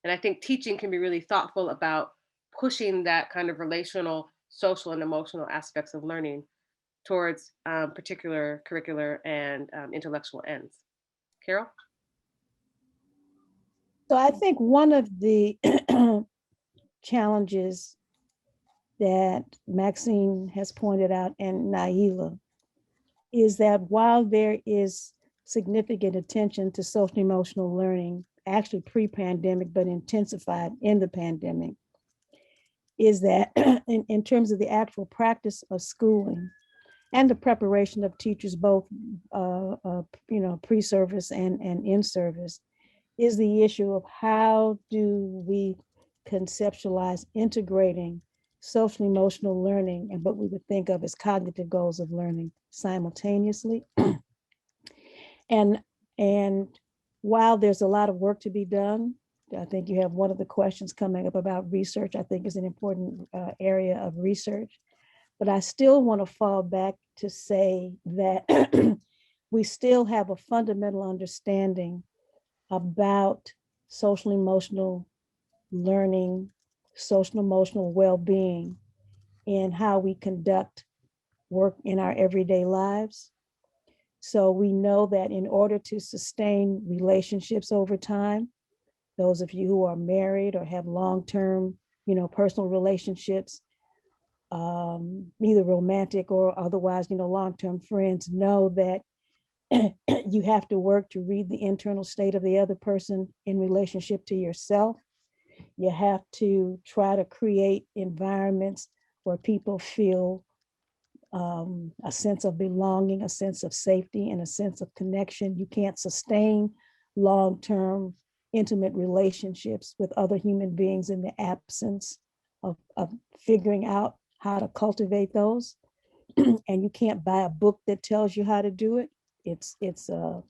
And I think teaching can be really thoughtful about pushing that kind of relational, social, and emotional aspects of learning towards particular curricular and intellectual ends. Carol? So I think one of the challenges that Maxine has pointed out, and Naila, is that while there is significant attention to social emotional learning, actually pre-pandemic, but intensified in the pandemic, is that in terms of the actual practice of schooling and the preparation of teachers, both pre-service and in service, is the issue of how do we conceptualize integrating social emotional learning and what we would think of as cognitive goals of learning simultaneously. And while there's a lot of work to be done, I think you have one of the questions coming up about research. I think is an important area of research, but I still want to fall back to say that we still have a fundamental understanding about social emotional learning, social emotional well-being, and how we conduct work in our everyday lives. So we know that in order to sustain relationships over time, those of you who are married or have long-term, personal relationships, either romantic or otherwise, long-term friends, know that you have to work to read the internal state of the other person in relationship to yourself. You have to try to create environments where people feel a sense of belonging, a sense of safety, and a sense of connection. You can't sustain long-term intimate relationships with other human beings in the absence of figuring out how to cultivate those. And you can't buy a book that tells you how to do it. It's a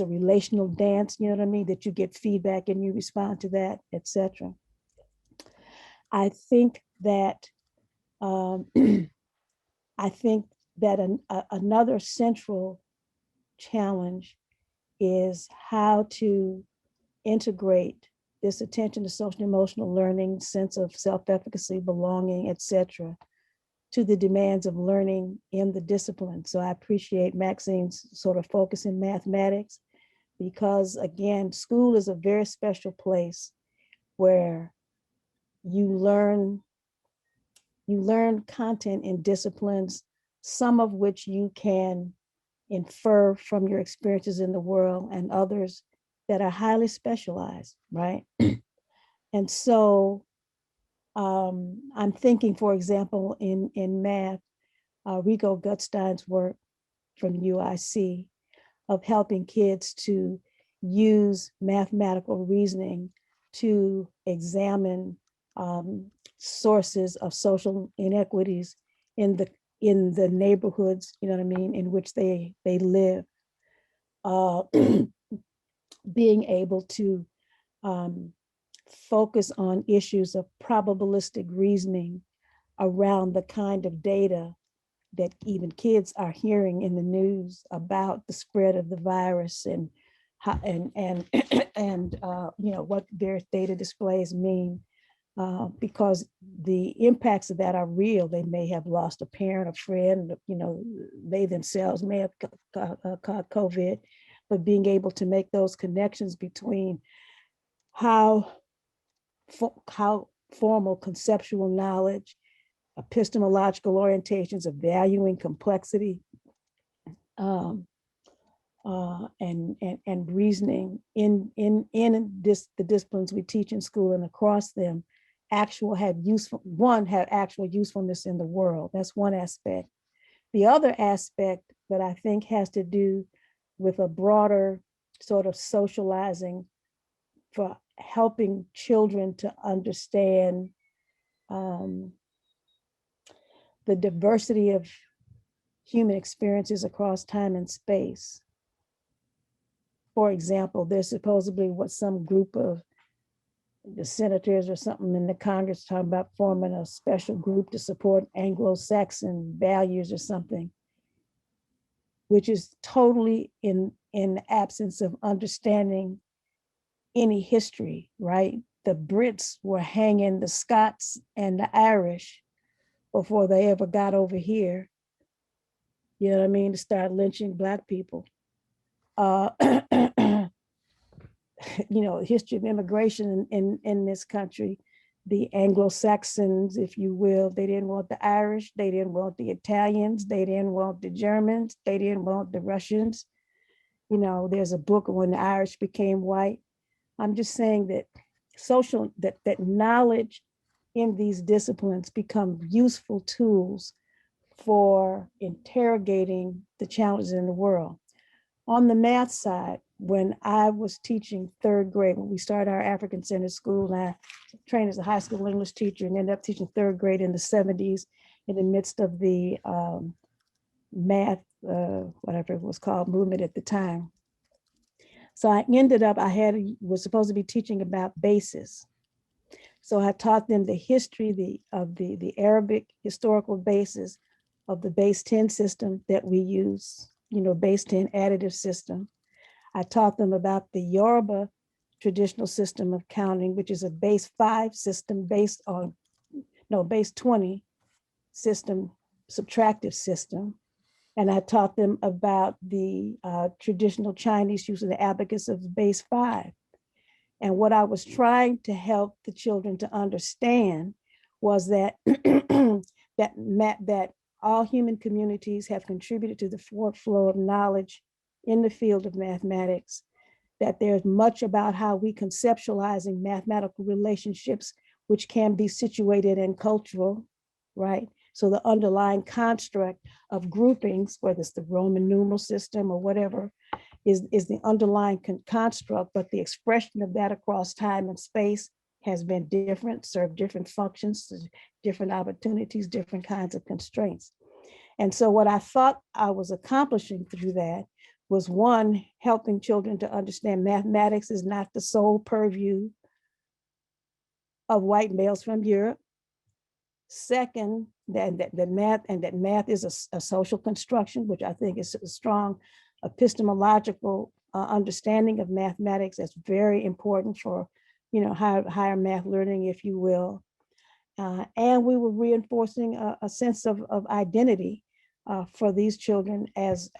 relational dance, you know what I mean, that you get feedback and you respond to that, etc. I think that another central challenge is how to integrate this attention to social and emotional learning, sense of self-efficacy, belonging, etc., to the demands of learning in the discipline. So I appreciate Maxine's sort of focus in mathematics, because again, school is a very special place where you learn content in disciplines, some of which you can infer from your experiences in the world, and others that are highly specialized, right? And so I'm thinking, for example, in math, Rico Gutstein's work from UIC of helping kids to use mathematical reasoning to examine sources of social inequities in the neighborhoods, you know what I mean, in which they live. Being able to focus on issues of probabilistic reasoning around the kind of data that even kids are hearing in the news about the spread of the virus, and how, and you know, what various data displays mean, because the impacts of that are real. They may have lost a parent, a friend, you know, they themselves may have caught COVID, but being able to make those connections between how formal conceptual knowledge, epistemological orientations of valuing complexity, and reasoning in the disciplines we teach in school and across them have actual usefulness in the world. That's one aspect. The other aspect that I think has to do with a broader sort of socializing for helping children to understand the diversity of human experiences across time and space. For example, there's supposedly what some group of the senators or something in the Congress talking about forming a special group to support Anglo-Saxon values or something, which is totally in the absence of understanding any history, right? The Brits were hanging the Scots and the Irish before they ever got over here, you know what I mean, to start lynching Black people. You know, history of immigration in this country, the Anglo-Saxons, if you will, they didn't want the Irish, they didn't want the Italians, they didn't want the Germans, they didn't want the Russians. You know, there's a book When the Irish Became White. I'm just saying that that knowledge in these disciplines become useful tools for interrogating the challenges in the world. On the math side, when I was teaching third grade, when we started our African-centered school, and I trained as a high school English teacher and ended up teaching third grade in the 70s in the midst of the math, whatever it was called, movement at the time. So I was supposed to be teaching about bases. So I taught them the history of the Arabic historical basis of the base 10 system that we use, you know, base 10 additive system. I taught them about the Yoruba traditional system of counting, which is a base 5 system base 20 system, subtractive system. And I taught them about the traditional Chinese use of the abacus of base 5. And what I was trying to help the children to understand was that that all human communities have contributed to the forward flow of knowledge in the field of mathematics, that there's much about how we conceptualizing mathematical relationships, which can be situated and cultural, right? So the underlying construct of groupings, whether it's the Roman numeral system or whatever, is the underlying construct, but the expression of that across time and space has been different, served different functions, different opportunities, different kinds of constraints. And so what I thought I was accomplishing through that was, one, helping children to understand mathematics is not the sole purview of white males from Europe. Second, that math is a social construction, which I think is a strong epistemological understanding of mathematics. That's very important for, higher math learning, if you will. And we were reinforcing a sense of identity for these children as,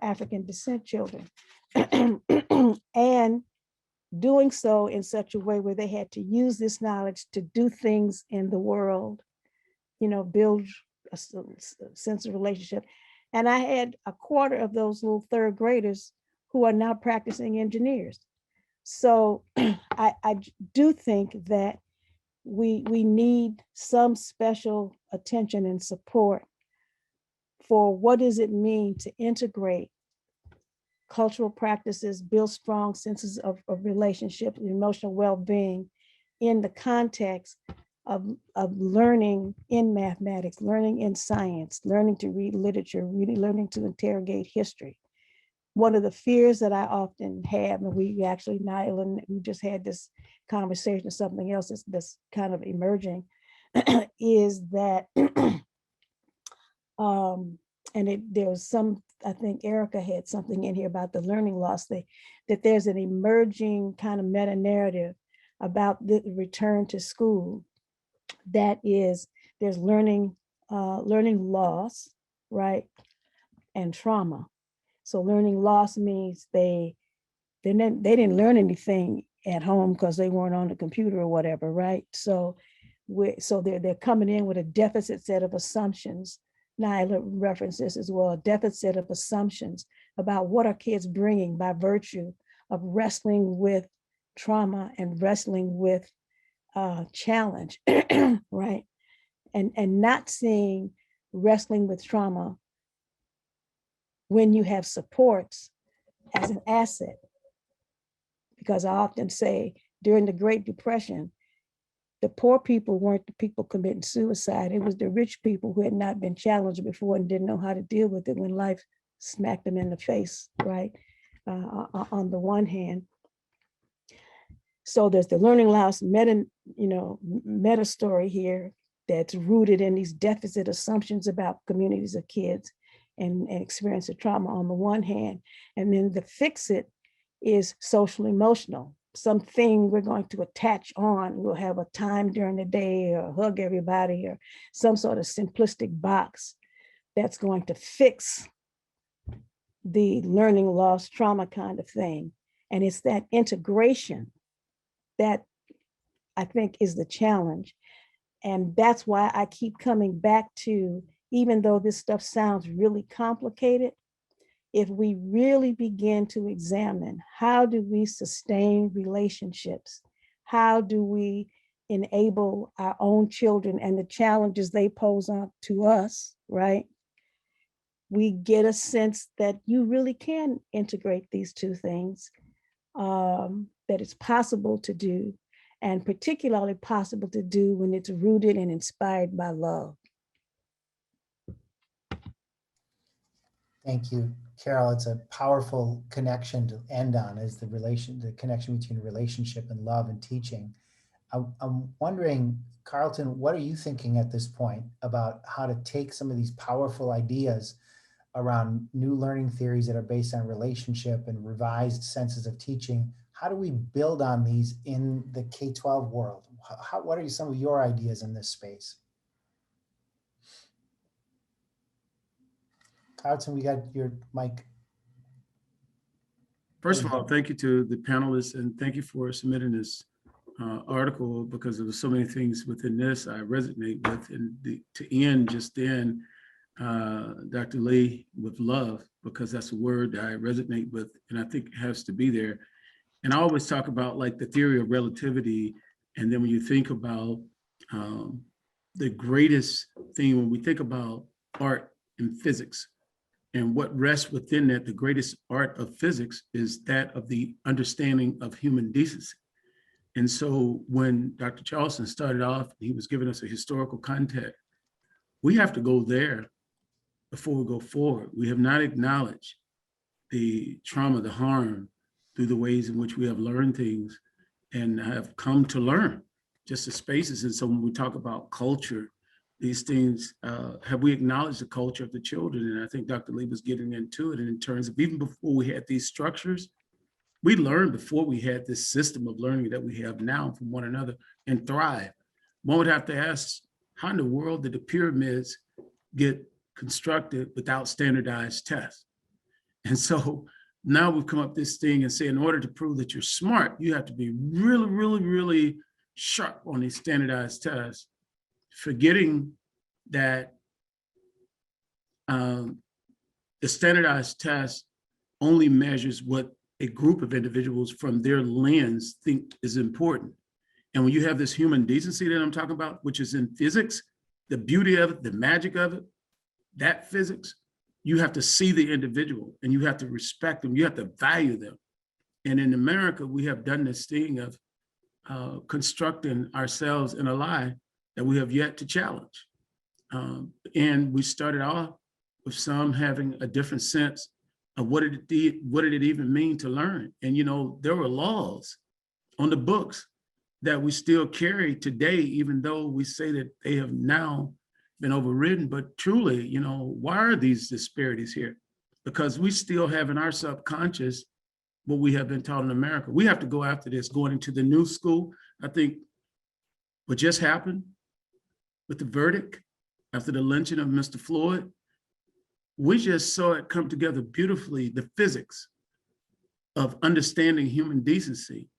African descent children. And doing so in such a way where they had to use this knowledge to do things in the world, build a sense of relationship. And I had a quarter of those little third graders who are now practicing engineers. So I do think that we need some special attention and support for what does it mean to integrate cultural practices, build strong senses of relationship and emotional well-being in the context of learning in mathematics, learning in science, learning to read literature, really learning to interrogate history. One of the fears that I often have, and we actually, Nyla, we just had this conversation or something else that's kind of emerging, is that, there was some, I think Erica had something in here about the learning loss, that there's an emerging kind of meta narrative about the return to school. That is, there's learning loss, right? And trauma. So learning loss means they didn't learn anything at home because they weren't on the computer or whatever, right? So they're coming in with a deficit set of assumptions. Nyla referenced this as well, a deficit of assumptions about what are kids bringing by virtue of wrestling with trauma and wrestling with challenge, right? And not seeing wrestling with trauma when you have supports as an asset. Because I often say during the Great Depression, the poor people weren't the people committing suicide. It was the rich people who had not been challenged before and didn't know how to deal with it when life smacked them in the face, right? On the one hand. So there's the learning loss meta story here that's rooted in these deficit assumptions about communities of kids and experience of trauma on the one hand. And then the fix it is social emotional, something we're going to attach on. We'll have a time during the day or hug everybody or some sort of simplistic box that's going to fix the learning loss trauma kind of thing. And it's that integration that I think is the challenge. And that's why I keep coming back to, even though this stuff sounds really complicated, if we really begin to examine how do we sustain relationships, how do we enable our own children and the challenges they pose on to us, right? We get a sense that you really can integrate these two things, that it's possible to do, and particularly possible to do when it's rooted and inspired by love. Thank you, Carol. It's a powerful connection to end on, is the connection between relationship and love and teaching. I'm wondering, Carlton, what are you thinking at this point about how to take some of these powerful ideas around new learning theories that are based on relationship and revised senses of teaching? How do we build on these in the K-12 world? What are some of your ideas in this space? Carlton, we got your mic. First of all, thank you to the panelists and thank you for submitting this article, because there were so many things within this I resonate with. And to end just then, Dr. Lee, with love, because that's a word that I resonate with and I think it has to be there. And I always talk about like the theory of relativity. And then when you think about the greatest thing, when we think about art and physics, and what rests within that, the greatest art of physics is that of the understanding of human decency. And so when Dr. Charleston started off, he was giving us a historical context. We have to go there before we go forward. We have not acknowledged the trauma, the harm, through the ways in which we have learned things and have come to learn just the spaces. And so when we talk about culture, these things, have we acknowledged the culture of the children? And I think Dr. Lee was getting into it. And in terms of even before we had these structures, we learned before we had this system of learning that we have now from one another and thrive. One would have to ask, how in the world did the pyramids get constructed without standardized tests? And so now we've come up with this thing and say, in order to prove that you're smart, you have to be really, really, really sharp on these standardized tests, forgetting that the standardized test only measures what a group of individuals from their lens think is important. And when you have this human decency that I'm talking about, which is in physics, the beauty of it, the magic of it, that physics, you have to see the individual and you have to respect them, you have to value them. And in America, we have done this thing of constructing ourselves in a lie that we have yet to challenge. And we started off with some having a different sense of what did it even mean to learn. And, you know, there were laws on the books that we still carry today, even though we say that they have now been overridden. But truly, you know, why are these disparities here? Because we still have in our subconscious what we have been taught in America. We have to go after this, going into the new school. I think what just happened with the verdict after the lynching of Mr. Floyd, we just saw it come together beautifully, the physics of understanding human decency.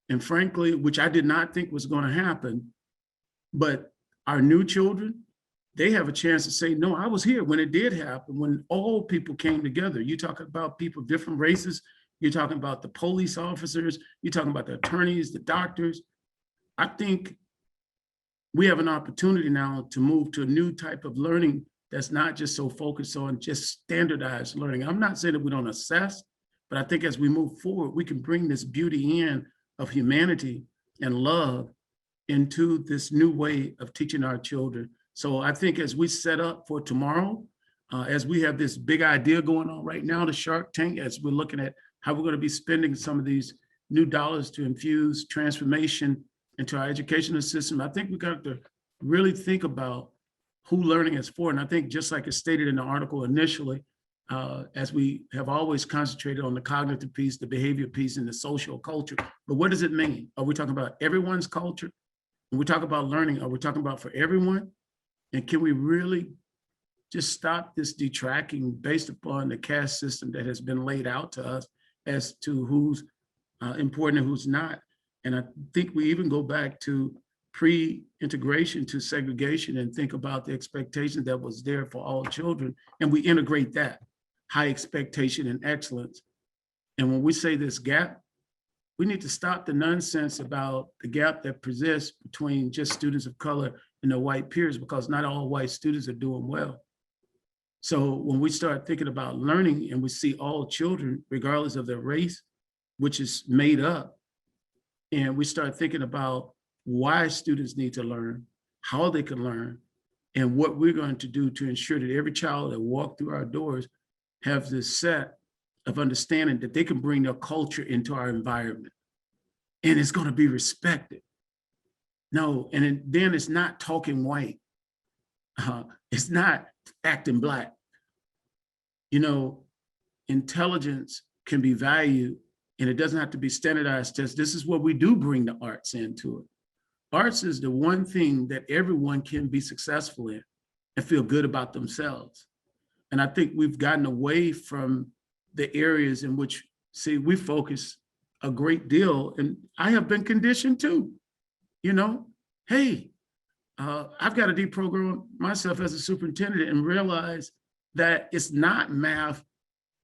And frankly, which I did not think was going to happen, but our new children, they have a chance to say, no, I was here when it did happen, when all people came together. You talk about people of different races, you're talking about the police officers, you're talking about the attorneys, the doctors. I think we have an opportunity now to move to a new type of learning that's not just so focused on just standardized learning. I'm not saying that we don't assess, but I think as we move forward, we can bring this beauty in of humanity and love into this new way of teaching our children. So I think as we set up for tomorrow, as we have this big idea going on right now, the Shark Tank, as we're looking at how we're going to be spending some of these new dollars to infuse transformation into our educational system, I think we got to really think about who learning is for. And I think just like it's stated in the article initially, as we have always concentrated on the cognitive piece, the behavior piece, and the social culture. But what does it mean? Are we talking about everyone's culture? When we talk about learning, are we talking about for everyone? And can we really just stop this detracting based upon the caste system that has been laid out to us as to who's important and who's not? And I think we even go back to pre-integration to segregation and think about the expectation that was there for all children. And we integrate that high expectation and excellence. And when we say this gap, we need to stop the nonsense about the gap that persists between just students of color and their white peers, because not all white students are doing well. So when we start thinking about learning and we see all children, regardless of their race, which is made up, and we start thinking about why students need to learn, how they can learn, and what we're going to do to ensure that every child that walks through our doors have this set of understanding that they can bring their culture into our environment and it's going to be respected. No, and then it's not talking white. It's not acting Black. You know, intelligence can be valued and it doesn't have to be standardized tests. This is what we do bring the arts into it. Arts is the one thing that everyone can be successful in and feel good about themselves. And I think we've gotten away from the areas in which, see, we focus a great deal, and I have been conditioned too. You know, hey, I've got to deprogram myself as a superintendent and realize that it's not math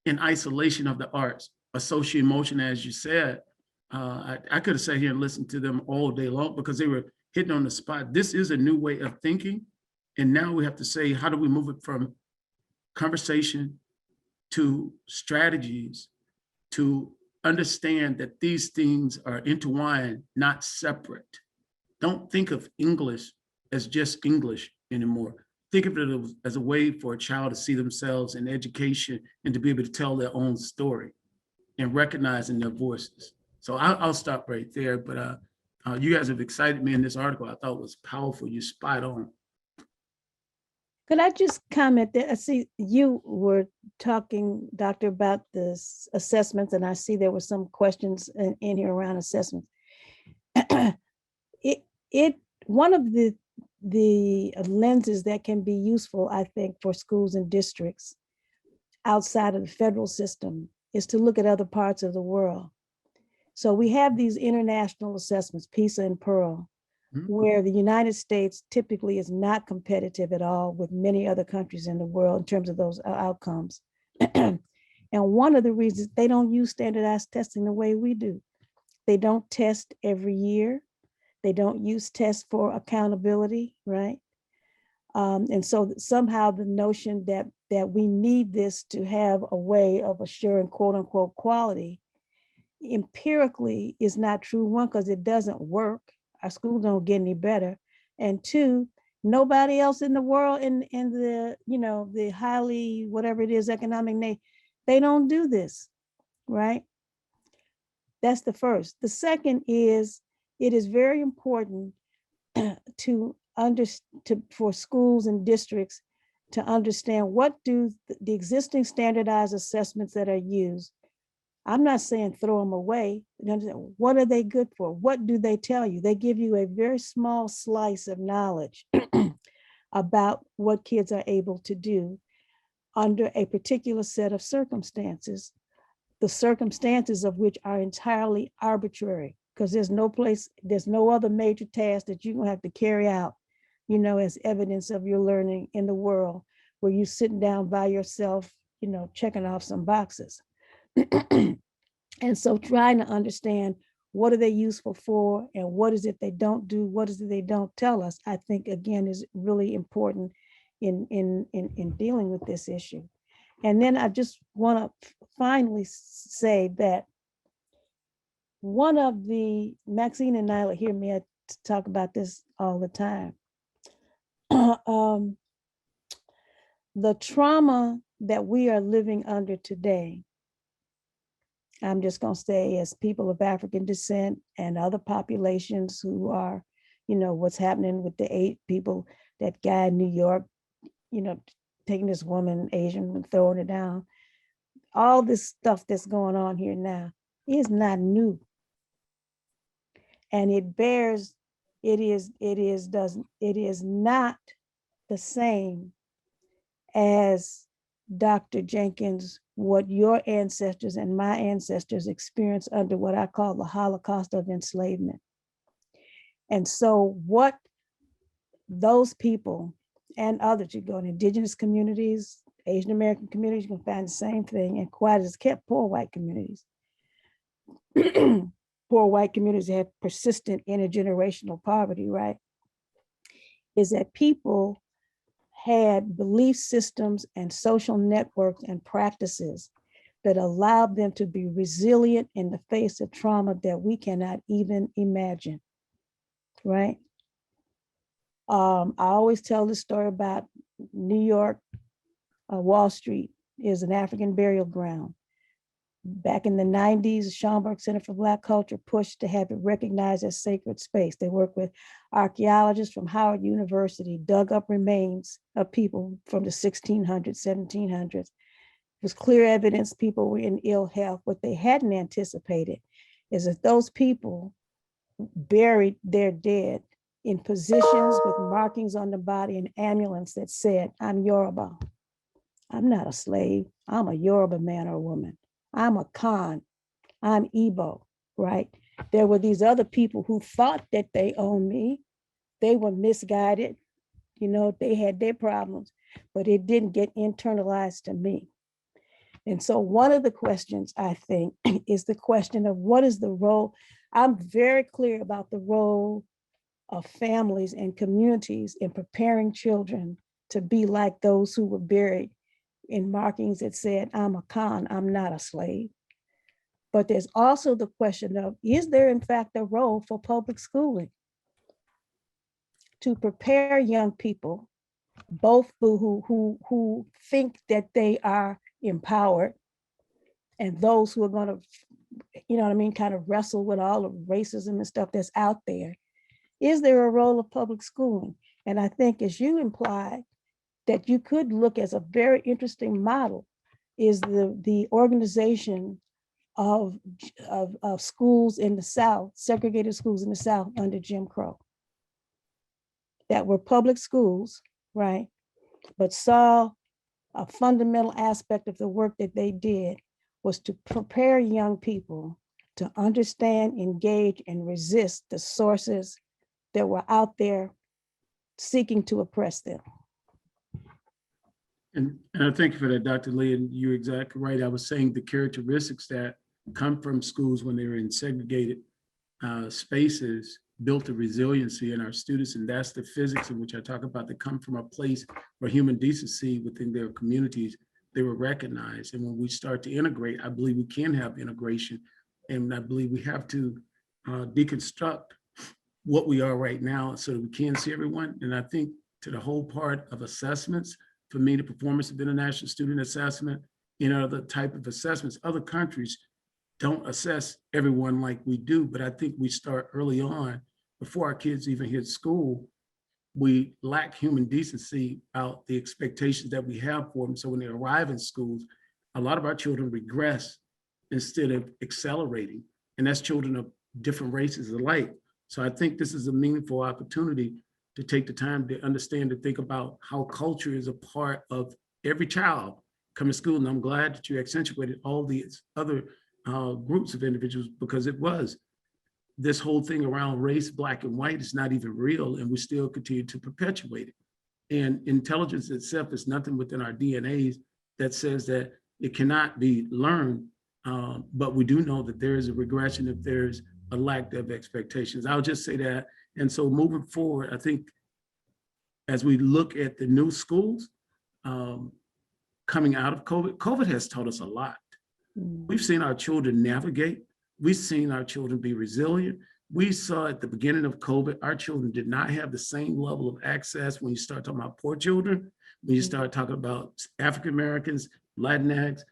in isolation of the arts, or social emotion, as you said. I could have sat here and listened to them all day long because they were hitting on the spot. This is a new way of thinking. And now we have to say, how do we move it from conversation to strategies to understand that these things are intertwined, not separate. Don't think of English as just English anymore. Think of it as a way for a child to see themselves in education and to be able to tell their own story and recognizing their voices. So I'll stop right there, but you guys have excited me in this article. I thought it was powerful. You're spot on. Could I just comment that I see you were talking, Doctor, about the assessments, and I see there were some questions in here around assessments. it one of the lenses that can be useful, I think, for schools and districts outside of the federal system is to look at other parts of the world. So we have these international assessments, PISA and Pearl, where the United States typically is not competitive at all with many other countries in the world in terms of those outcomes. And one of the reasons they don't use standardized testing the way we do. They don't test every year. They don't use tests for accountability, right? And so somehow the notion that we need this to have a way of assuring quote unquote quality empirically is not true. One, because it doesn't work. Our schools don't get any better. And two, nobody else in the world in the, the highly, whatever it is, economic, they don't do this, right? That's the first. The second is, it is very important for schools and districts to understand what do the existing standardized assessments that are used. I'm not saying throw them away. What are they good for? What do they tell you? They give you a very small slice of knowledge about what kids are able to do under a particular set of circumstances, the circumstances of which are entirely arbitrary, because there's no other major task that you're gonna have to carry out, as evidence of your learning in the world where you're sitting down by yourself, checking off some boxes. And so trying to understand what are they useful for and what is it they don't do, what is it they don't tell us, I think, again, is really important in dealing with this issue. And then I just want to finally say that one of the, Maxine and Nyla hear me talk about this all the time. The trauma that we are living under today, I'm just going to say, as people of African descent and other populations who are, what's happening with the 8 people, that guy in New York, taking this woman, Asian, and throwing her down. All this stuff that's going on here now is not new. And it is not the same as Dr. Jenkins, what your ancestors and my ancestors experienced under what I call the Holocaust of enslavement. And so what those people and others, you go in indigenous communities, Asian American communities, you can find the same thing, and quite as kept poor white communities. Poor white communities have persistent intergenerational poverty, right? Is that people had belief systems and social networks and practices that allowed them to be resilient in the face of trauma that we cannot even imagine, right? I always tell the story about New York, Wall Street is an African burial ground. Back in the 90s, the Schomburg Center for Black Culture pushed to have it recognized as sacred space. They worked with archaeologists from Howard University, dug up remains of people from the 1600s, 1700s. It was clear evidence people were in ill health. What they hadn't anticipated is that those people buried their dead in positions with markings on the body and amulets that said, "I'm Yoruba. I'm not a slave. I'm a Yoruba man or woman. I'm a Khan. I'm Igbo," right? There were these other people who thought that they owned me. They were misguided. They had their problems, but it didn't get internalized to me. And so one of the questions, I think, is the question of what is the role? I'm very clear about the role of families and communities in preparing children to be like those who were buried in markings that said, "I'm a Khan, I'm not a slave." But there's also the question of, is there in fact a role for public schooling to prepare young people, both who think that they are empowered and those who are going to, kind of wrestle with all of racism and stuff that's out there? Is there a role of public schooling? And I think, as you implied, that you could look as a very interesting model is the organization of schools in the South, segregated schools in the South under Jim Crow, that were public schools, right? But saw a fundamental aspect of the work that they did was to prepare young people to understand, engage, and resist the sources that were out there seeking to oppress them. And I thank you for that, Dr. Lee, and you're exactly right. I was saying the characteristics that come from schools when they're in segregated spaces built a resiliency in our students, and that's the physics in which I talk about that come from a place where human decency within their communities, they were recognized. And when we start to integrate, I believe we can have integration, and I believe we have to deconstruct what we are right now so that we can see everyone. And I think to the whole part of assessments, for me, the performance of international student assessment, the type of assessments, other countries don't assess everyone like we do, but I think we start early on, before our kids even hit school, we lack human decency about the expectations that we have for them. So when they arrive in schools, a lot of our children regress instead of accelerating, and that's children of different races alike. So I think this is a meaningful opportunity to take the time to understand, to think about how culture is a part of every child coming to school. And I'm glad that you accentuated all these other groups of individuals, because it was this whole thing around race, black and white, is not even real, and we still continue to perpetuate it. And intelligence itself is nothing within our DNAs that says that it cannot be learned, but we do know that there is a regression if there's a lack of expectations. I'll just say that. And so moving forward, I think as we look at the new schools coming out of COVID, COVID has taught us a lot. We've seen our children navigate. We've seen our children be resilient. We saw at the beginning of COVID, our children did not have the same level of access when you start talking about poor children, when you start talking about African-Americans, Latinx,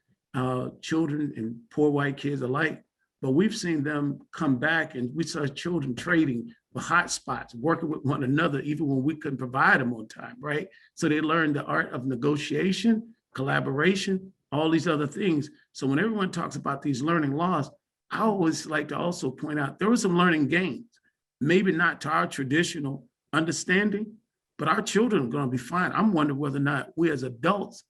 children and poor white kids alike. But we've seen them come back, and we saw children trading for hot spots, working with one another, even when we couldn't provide them on time, right? So they learned the art of negotiation, collaboration, all these other things. So when everyone talks about these learning laws, I always like to also point out there were some learning gains, maybe not to our traditional understanding, but our children are going to be fine. I'm wondering whether or not we as adults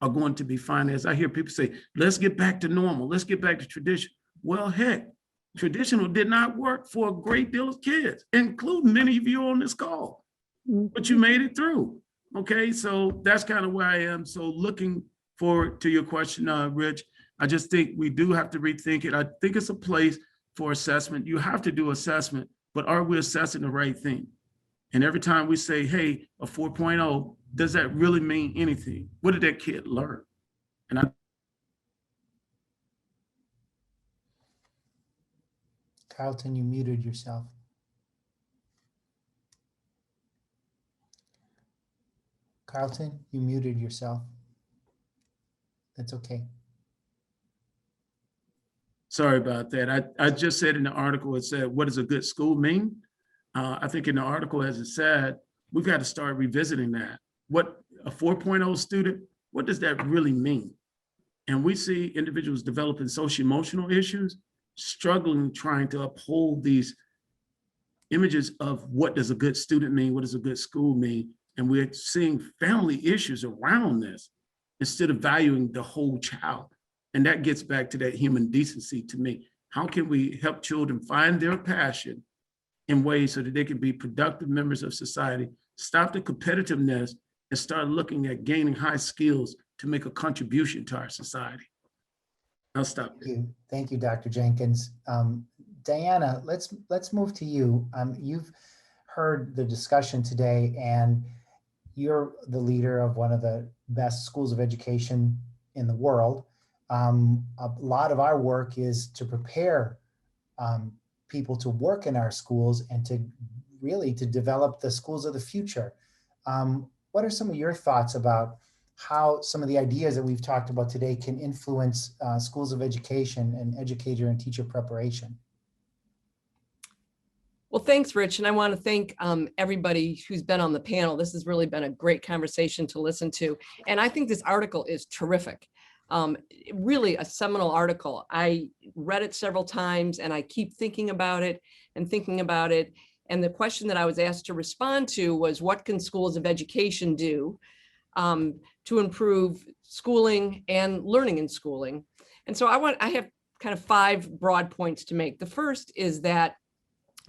are going to be fine. As I hear people say, let's get back to normal, let's get back to tradition. Well, heck, traditional did not work for a great deal of kids, including many of you on this call, but you made it through. Okay, so that's kind of where I am. So looking forward to your question, Rich. I just think we do have to rethink it. I think it's a place for assessment. You have to do assessment, but are we assessing the right thing? And every time we say, hey, a 4.0, does that really mean anything? What did that kid learn? And Carlton, you muted yourself. Carlton, you muted yourself. That's okay. Sorry about that. I just said in the article, it said, what does a good school mean? I think in the article, as it said, we've got to start revisiting that. What a 4.0 student, what does that really mean? And we see individuals developing socio-emotional issues, struggling, trying to uphold these images of what does a good student mean? What does a good school mean? And we're seeing family issues around this instead of valuing the whole child. And that gets back to that human decency to me. How can we help children find their passion in ways so that they can be productive members of society, stop the competitiveness, and start looking at gaining high skills to make a contribution to our society? I'll stop there. Thank you, Dr. Jenkins. Dianna, let's move to you. You've heard the discussion today, and you're the leader of one of the best schools of education in the world. A lot of our work is to prepare people to work in our schools and to really to develop the schools of the future. What are some of your thoughts about how some of the ideas that we've talked about today can influence schools of education and educator and teacher preparation? Well, thanks, Rich. And I want to thank everybody who's been on the panel. This has really been a great conversation to listen to. And I think this article is terrific. Really a seminal article. I read it several times and I keep thinking about it and thinking about it. And the question that I was asked to respond to was, what can schools of education do to improve schooling and learning in schooling? And so I have kind of 5 broad points to make. The first is that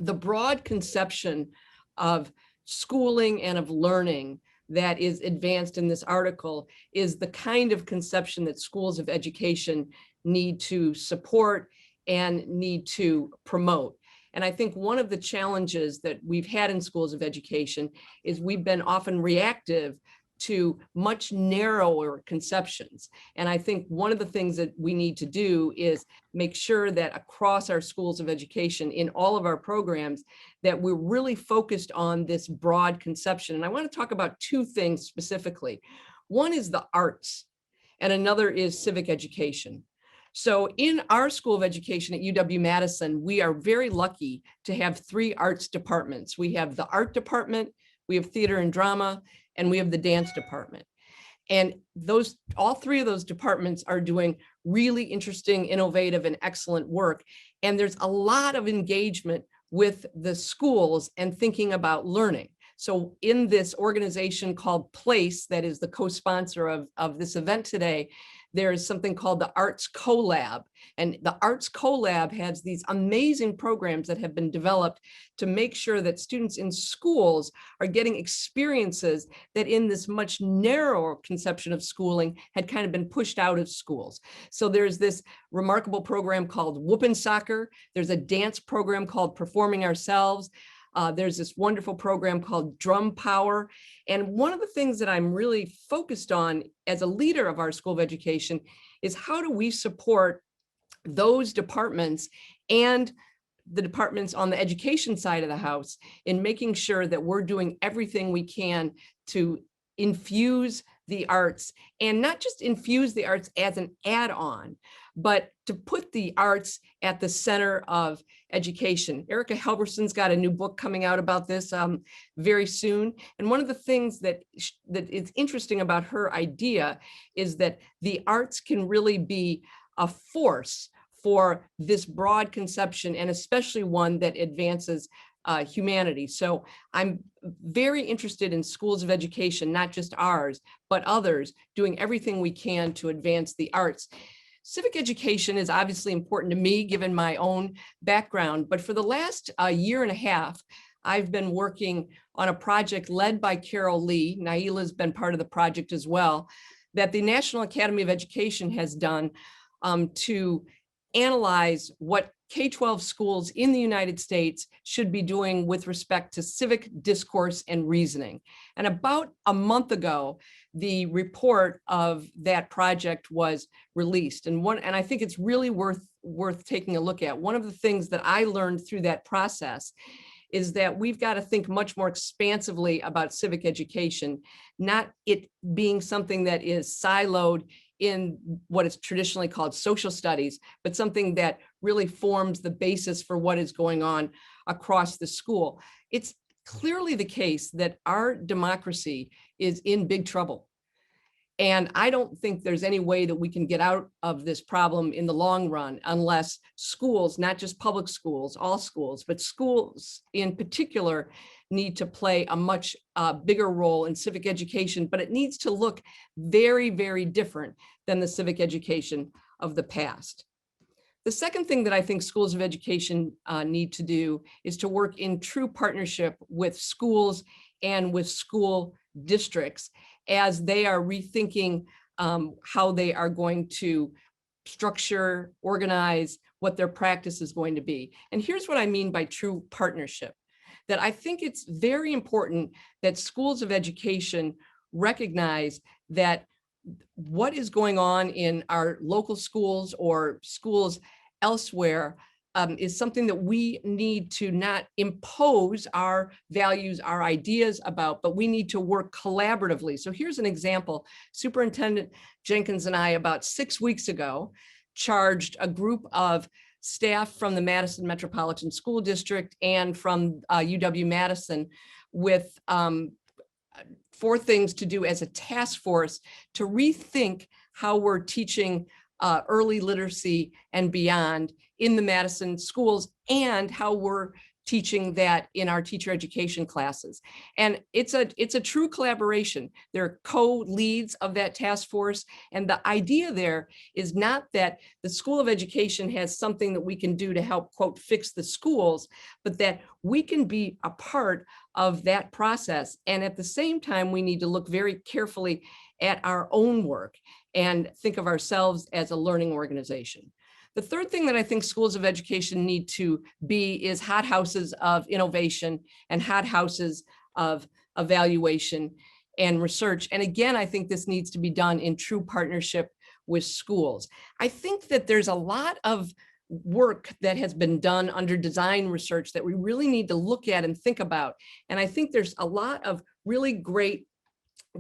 the broad conception of schooling and of learning that is advanced in this article is the kind of conception that schools of education need to support and need to promote. And I think one of the challenges that we've had in schools of education is we've been often reactive to much narrower conceptions. And I think one of the things that we need to do is make sure that across our schools of education, in all of our programs, that we're really focused on this broad conception. And I want to talk about 2 things specifically. One is the arts, and another is civic education. So in our School of Education at UW-Madison, we are very lucky to have 3 arts departments. We have the art department, we have theater and drama, and we have the dance department. And all 3 of those departments are doing really interesting, innovative, and excellent work. And there's a lot of engagement with the schools and thinking about learning. So in this organization called PLACE, that is the co-sponsor of this event today, there is something called the Arts CoLab. And the Arts CoLab has these amazing programs that have been developed to make sure that students in schools are getting experiences that in this much narrower conception of schooling had kind of been pushed out of schools. So there's this remarkable program called Whoopin' Soccer. There's a dance program called Performing Ourselves. There's this wonderful program called Drum Power. And one of the things that I'm really focused on as a leader of our School of Education is how do we support those departments and the departments on the education side of the house in making sure that we're doing everything we can to infuse the arts, and not just infuse the arts as an add-on, but to put the arts at the center of education. Erica Helgerson's got a new book coming out about this very soon. And one of the things that is interesting about her idea is that the arts can really be a force for this broad conception, and especially one that advances humanity. So I'm very interested in schools of education, not just ours, but others, doing everything we can to advance the arts. Civic education is obviously important to me, given my own background, but for the last year and a half, I've been working on a project led by Carol Lee. Naila's been part of the project as well, that the National Academy of Education has done to analyze what K-12 schools in the United States should be doing with respect to civic discourse and reasoning. And about a month ago, the report of that project was released. And I think it's really worth taking a look at. One of the things that I learned through that process is that we've got to think much more expansively about civic education, not it being something that is siloed in what is traditionally called social studies, but something that really forms the basis for what is going on across the school. It's clearly the case that our democracy is in big trouble. And I don't think there's any way that we can get out of this problem in the long run unless schools, not just public schools, all schools, but schools in particular, need to play a much bigger role in civic education, but it needs to look very, very different than the civic education of the past. The second thing that I think schools of education need to do is to work in true partnership with schools and with school districts as they are rethinking how they are going to structure, organize what their practice is going to be. And here's what I mean by true partnership, that I think it's very important that schools of education recognize that what is going on in our local schools or schools elsewhere is something that we need to not impose our values, our ideas about, but we need to work collaboratively. So here's an example. Superintendent Jenkins and I, about 6 weeks ago, charged a group of staff from the Madison Metropolitan School District and from UW-Madison with 4 things to do as a task force to rethink how we're teaching early literacy and beyond in the Madison schools, and how we're teaching that in our teacher education classes. And it's a true collaboration. They're co-leads of that task force. And the idea there is not that the School of Education has something that we can do to help, quote, fix the schools, but that we can be a part of that process. And at the same time, we need to look very carefully at our own work and think of ourselves as a learning organization. The third thing that I think schools of education need to be is hothouses of innovation and hothouses of evaluation and research. And again, I think this needs to be done in true partnership with schools. I think that there's a lot of work that has been done under design research that we really need to look at and think about. And I think there's a lot of really great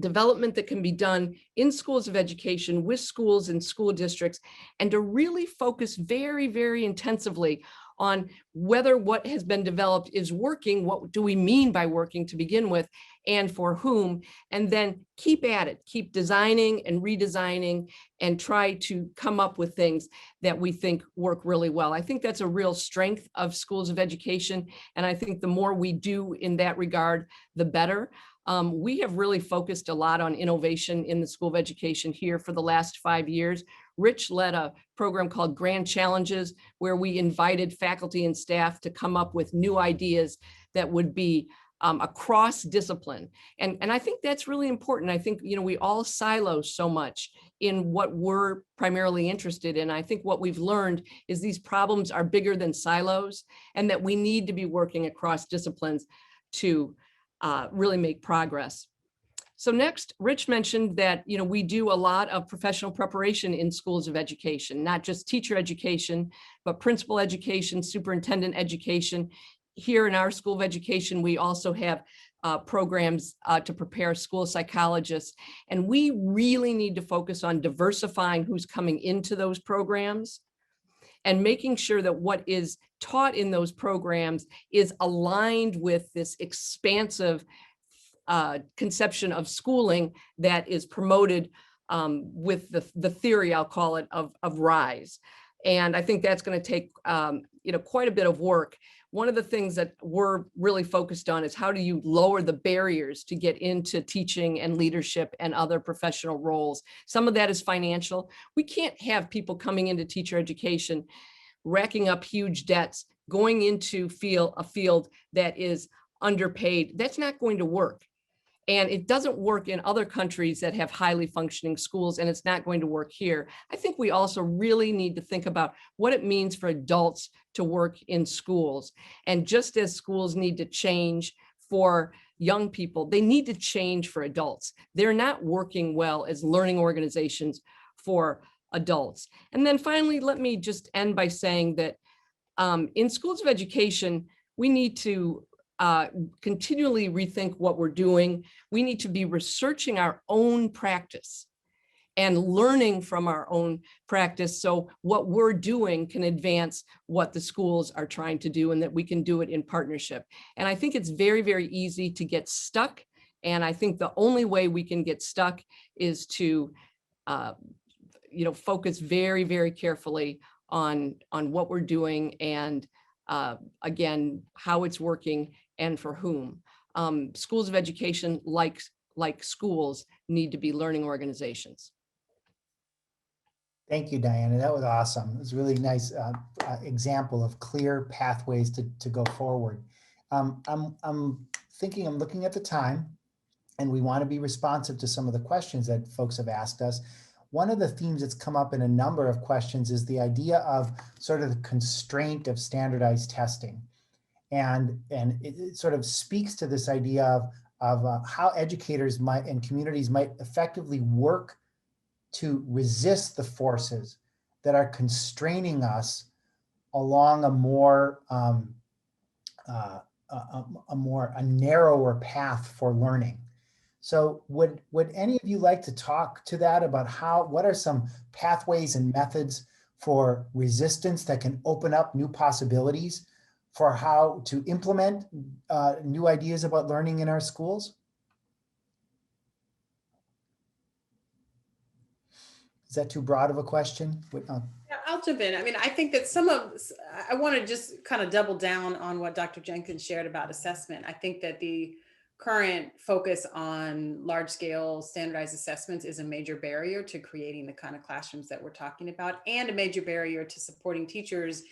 development that can be done in schools of education with schools and school districts, and to really focus very, very intensively on whether what has been developed is working, what do we mean by working to begin with, and for whom, and then keep at it, keep designing and redesigning and try to come up with things that we think work really well. I think that's a real strength of schools of education, and I think the more we do in that regard, the better. We have really focused a lot on innovation in the School of Education here for the last 5 years. Rich led a program called Grand Challenges, where we invited faculty and staff to come up with new ideas that would be across discipline. And I think that's really important. I think, we all silo so much in what we're primarily interested in. I think what we've learned is these problems are bigger than silos, and that we need to be working across disciplines to really make progress. So next, Rich mentioned that, we do a lot of professional preparation in schools of education, not just teacher education, but principal education, superintendent education. Here in our School of Education, we also have programs to prepare school psychologists. And we really need to focus on diversifying who's coming into those programs and making sure that what is taught in those programs is aligned with this expansive conception of schooling that is promoted with the theory, I'll call it, of RISE. And I think that's going to take quite a bit of work. One of the things that we're really focused on is how do you lower the barriers to get into teaching and leadership and other professional roles. Some of that is financial. We can't have people coming into teacher education, racking up huge debts, going into a field that is underpaid. That's not going to work. And it doesn't work in other countries that have highly functioning schools, and it's not going to work here. I think we also really need to think about what it means for adults to work in schools. And just as schools need to change for young people, they need to change for adults. They're not working well as learning organizations for adults. And then finally, let me just end by saying that in schools of education, we need to continually rethink what we're doing. We need to be researching our own practice and learning from our own practice, so what we're doing can advance what the schools are trying to do, and that we can do it in partnership. And I think it's very, very easy to get stuck. And I think the only way we can get stuck is to focus very, very carefully on what we're doing, and again, how it's working and for whom. Schools of education, like schools, need to be learning organizations. Thank you, Dianna. That was awesome. It was a really nice example of clear pathways to go forward. I'm looking at the time, and we want to be responsive to some of the questions that folks have asked us. One of the themes that's come up in a number of questions is the idea of sort of the constraint of standardized testing. And it sort of speaks to this idea of how educators and communities might effectively work to resist the forces that are constraining us along a narrower path for learning. So would any of you like to talk to that about what are some pathways and methods for resistance that can open up new possibilities for how to implement new ideas about learning in our schools? Is that too broad of a question? Yeah, I'll jump in. I mean, I think that I want to just kind of double down on what Dr. Jenkins shared about assessment. I think that the current focus on large scale standardized assessments is a major barrier to creating the kind of classrooms that we're talking about, and a major barrier to supporting teachers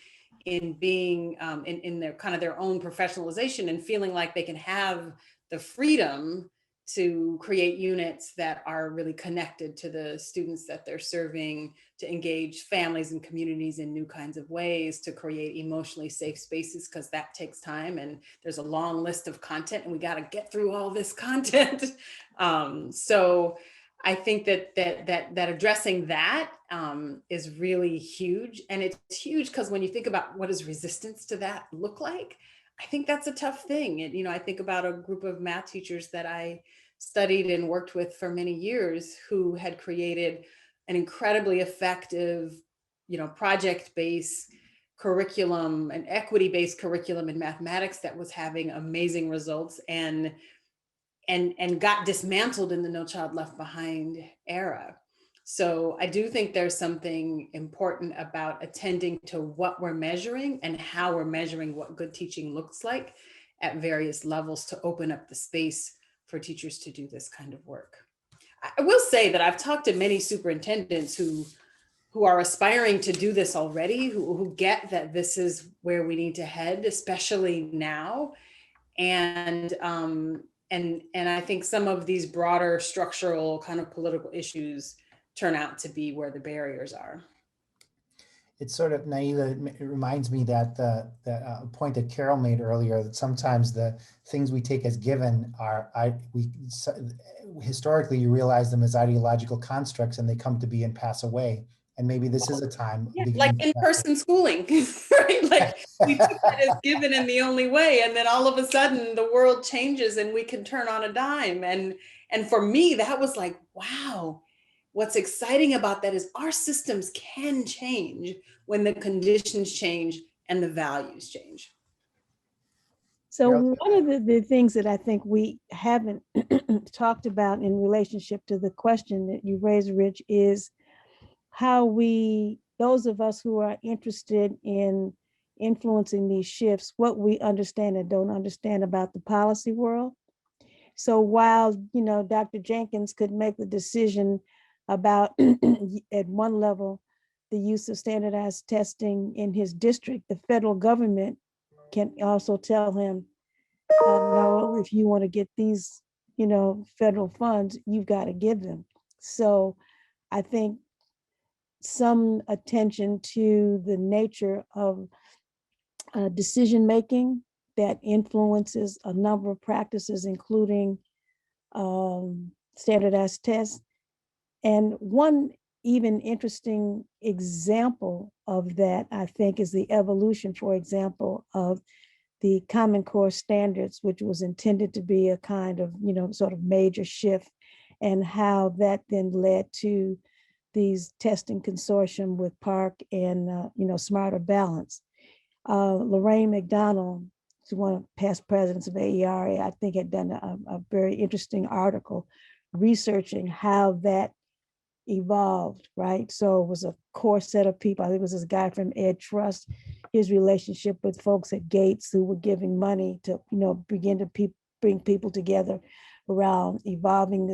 in being in their kind of their own professionalization and feeling like they can have the freedom to create units that are really connected to the students that they're serving, to engage families and communities in new kinds of ways, to create emotionally safe spaces, because that takes time and there's a long list of content and we got to get through all this content. So I think that addressing that is really huge. And it's huge because when you think about what does resistance to that look like, I think that's a tough thing. And, you know, I think about a group of math teachers that I studied and worked with for many years who had created an incredibly effective, you know, project-based curriculum, an equity-based curriculum in mathematics that was having amazing results and got dismantled in the No Child Left Behind era. So I do think there's something important about attending to what we're measuring and how we're measuring what good teaching looks like at various levels to open up the space for teachers to do this kind of work. I will say that I've talked to many superintendents who are aspiring to do this already, who get that this is where we need to head, especially now. And I think some of these broader structural kind of political issues turn out to be where the barriers are. It's sort of naive. It reminds me that the point that Carol made earlier, that sometimes the things we take as given are, historically you realize them as ideological constructs and they come to be and pass away. And maybe this is a time. Yeah, like in-person schooling, right? Like we took that as given and the only way. And then all of a sudden the world changes and we can turn on a dime. And for me, that was like, wow. What's exciting about that is our systems can change when the conditions change and the values change. So one of the things that I think we haven't talked about in relationship to the question that you raised, Rich, is how those of us who are interested in influencing these shifts, what we understand and don't understand about the policy world. So while, you know, Dr. Jenkins could make the decision about at one level, the use of standardized testing in his district, the federal government can also tell him, no, if you want to get these, you know, federal funds, you've got to give them. So I think some attention to the nature of decision-making that influences a number of practices, including standardized tests. And one even interesting example of that, I think, is the evolution, for example, of the Common Core standards, which was intended to be a kind of, you know, sort of major shift, and how that then led to these testing consortium with Park and, you know, Smarter Balance. Lorraine McDonald, who's one of the past presidents of AERA, I think had done a very interesting article researching how that evolved, right? So it was a core set of people. I think it was this guy from Ed Trust, his relationship with folks at Gates who were giving money to, you know, begin to bring people together around evolving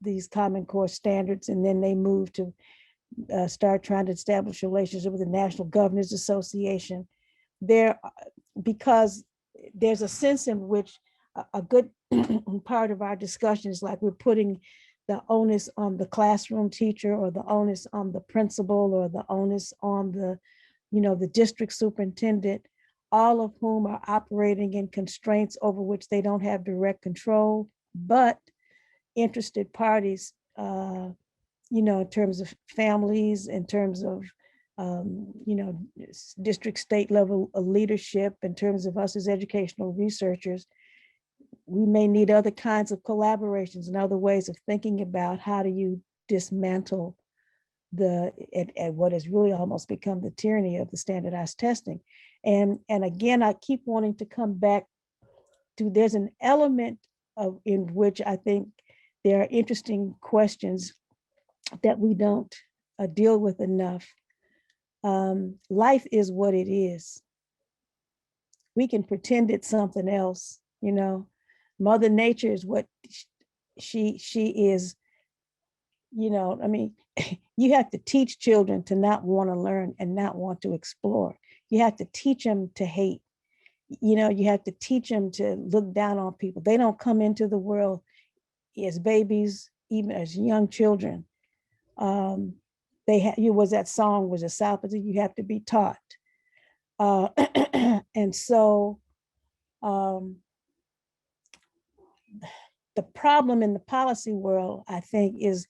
these Common Core standards. And then they moved to start trying to establish a relationship with the National Governors Association. Because there's a sense in which a good part of our discussion is like we're putting the onus on the classroom teacher, or the onus on the principal, or the onus on the, you know, the district superintendent, all of whom are operating in constraints over which they don't have direct control, but interested parties, you know, in terms of families, in terms of, you know, district, state level leadership, in terms of us as educational researchers. We may need other kinds of collaborations and other ways of thinking about how do you dismantle at what has really almost become the tyranny of the standardized testing. And again, I keep wanting to come back to, there's an element in which I think there are interesting questions that we don't deal with enough. Life is what it is. We can pretend it's something else, you know. Mother Nature is what she is, you know. I mean, you have to teach children to not want to learn and not want to explore. You have to teach them to hate. You know, you have to teach them to look down on people. They don't come into the world as babies, even as young children. Was that song was a South, you have to be taught. And so the problem in the policy world, I think, is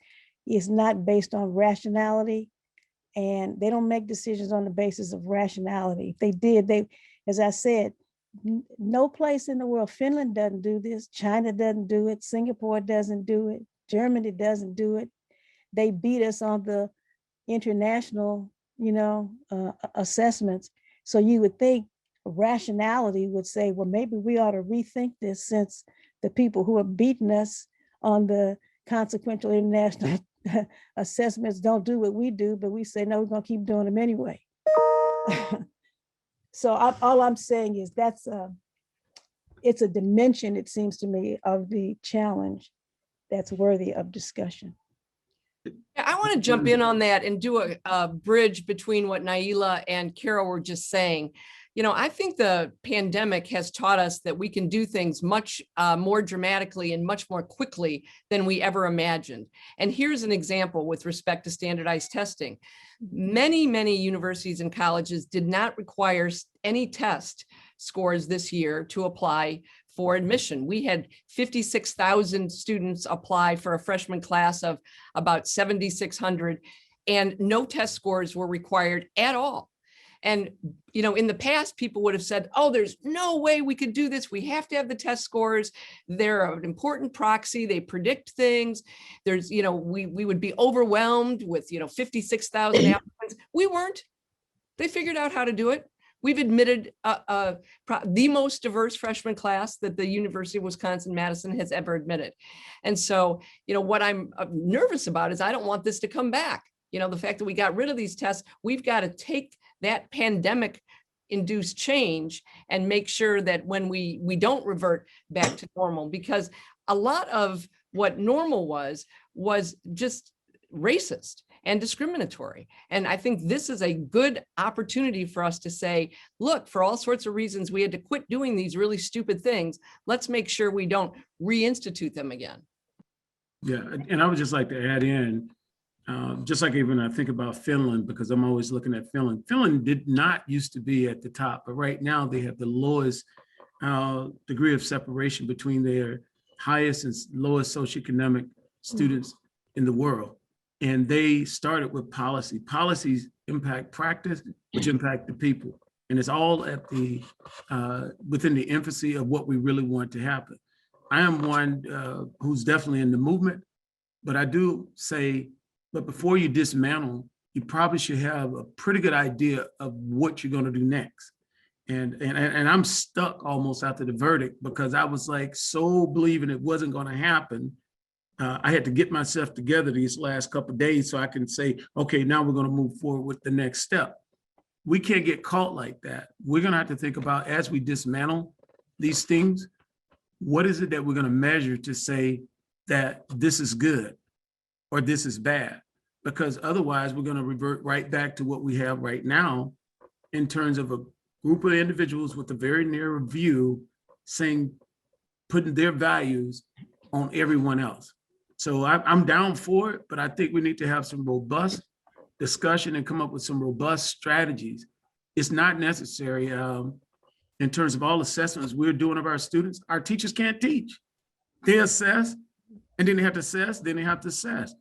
not based on rationality, and they don't make decisions on the basis of rationality. If they did, as I said, no place in the world, Finland doesn't do this, China doesn't do it, Singapore doesn't do it, Germany doesn't do it. They beat us on the international, you know, assessments. So you would think rationality would say, well, maybe we ought to rethink this, since the people who are beating us on the consequential international assessments don't do what we do, but we say, no, we're gonna keep doing them anyway. So all I'm saying is it's a dimension, it seems to me, of the challenge that's worthy of discussion. I want to jump in on that and do a bridge between what Naila and Carol were just saying. You know, I think the pandemic has taught us that we can do things much more dramatically and much more quickly than we ever imagined. And here's an example with respect to standardized testing. Many universities and colleges did not require any test scores this year to apply for admission. We had 56,000 students apply for a freshman class of about 7,600, and no test scores were required at all. And, you know, in the past, people would have said, oh, there's no way we could do this. We have to have the test scores. They're an important proxy. They predict things. There's, you know, we would be overwhelmed with, you know, 56,000 applicants. We weren't. They figured out how to do it. We've admitted the most diverse freshman class that the University of Wisconsin-Madison has ever admitted. And so, you know, what I'm nervous about is I don't want this to come back. You know, the fact that we got rid of these tests, we've got to take that pandemic induced change and make sure that when we don't revert back to normal, because a lot of what normal was just racist and discriminatory. And I think this is a good opportunity for us to say, look, for all sorts of reasons, we had to quit doing these really stupid things. Let's make sure we don't reinstitute them again. Yeah, and I would just like to add in, just like even I think about Finland, because I'm always looking at Finland. Finland did not used to be at the top, but right now they have the lowest degree of separation between their highest and lowest socioeconomic students in the world. And they started with policy. Policies impact practice, which impact the people. And it's all at the within the infancy of what we really want to happen. I am one who's definitely in the movement, but I do say, but before you dismantle, you probably should have a pretty good idea of what you're going to do next. And I'm stuck almost after the verdict, because I was like so believing it wasn't going to happen. I had to get myself together these last couple of days so I can say, okay, now we're going to move forward with the next step. We can't get caught like that. We're going to have to think about, as we dismantle these things, what is it that we're going to measure to say that this is good or this is bad? Because otherwise we're going to revert right back to what we have right now in terms of a group of individuals with a very narrow view saying, putting their values on everyone else. So I'm down for it, but I think we need to have some robust discussion and come up with some robust strategies. It's not necessary in terms of all assessments we're doing of our students. Our teachers can't teach. They assess, and then they have to assess, then they have to assess.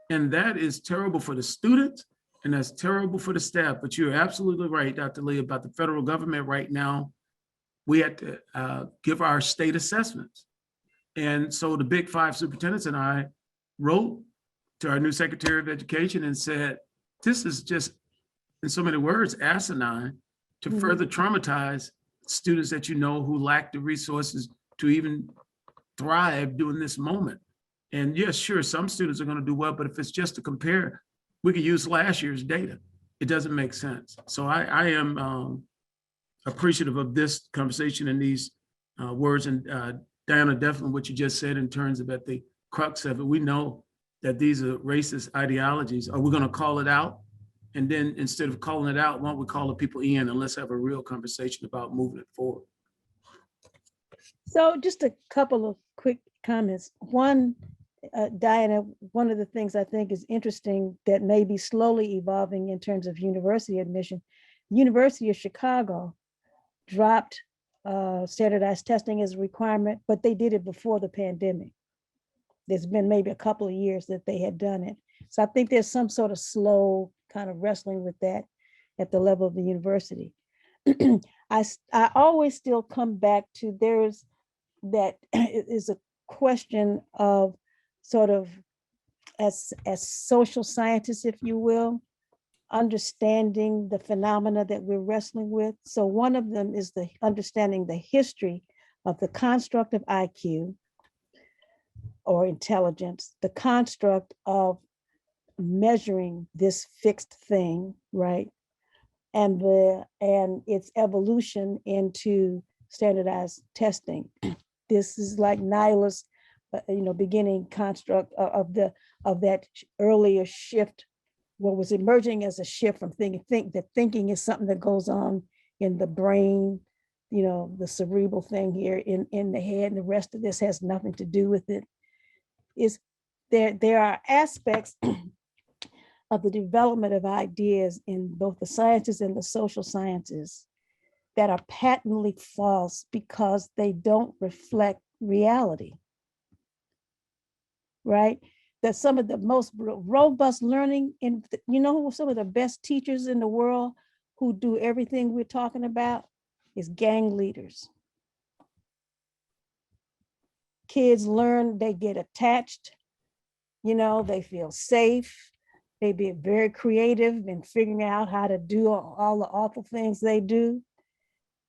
And that is terrible for the students, and that's terrible for the staff. But you're absolutely right, Dr. Lee, about the federal government right now. We had to give our state assessments. And so the Big Five superintendents and I wrote to our new Secretary of Education and said, this is just, in so many words, asinine to further traumatize students that you know who lack the resources to even thrive during this moment. And yes, sure, some students are going to do well, but if it's just to compare, we could use last year's data. It doesn't make sense. So I am appreciative of this conversation and these words. And Dianna, definitely what you just said in terms of at the crux of it, we know that these are racist ideologies. Are we going to call it out? And then instead of calling it out, why don't we call the people in and let's have a real conversation about moving it forward? So just a couple of quick comments. One, Dianna, one of the things I think is interesting that may be slowly evolving in terms of university admission, University of Chicago dropped standardized testing as a requirement, but they did it before the pandemic. There's been maybe a couple of years that they had done it. So I think there's some sort of slow kind of wrestling with that at the level of the university. I always still come back to there's that is a question of sort of as social scientists, if you will, understanding the phenomena that we're wrestling with. So one of them is the understanding the history of the construct of IQ or intelligence, the construct of measuring this fixed thing, right? And its evolution into standardized testing. This is like Nyla's, beginning construct of that earlier shift, what was emerging as a shift from that thinking is something that goes on in the brain, the cerebral thing here in the head, and the rest of this has nothing to do with it. Is there are aspects of the development of ideas in both the sciences and the social sciences that are patently false because they don't reflect reality, right? That some of the most robust learning some of the best teachers in the world who do everything we're talking about is gang leaders. Kids learn, they get attached, they feel safe. They be very creative in figuring out how to do all the awful things they do.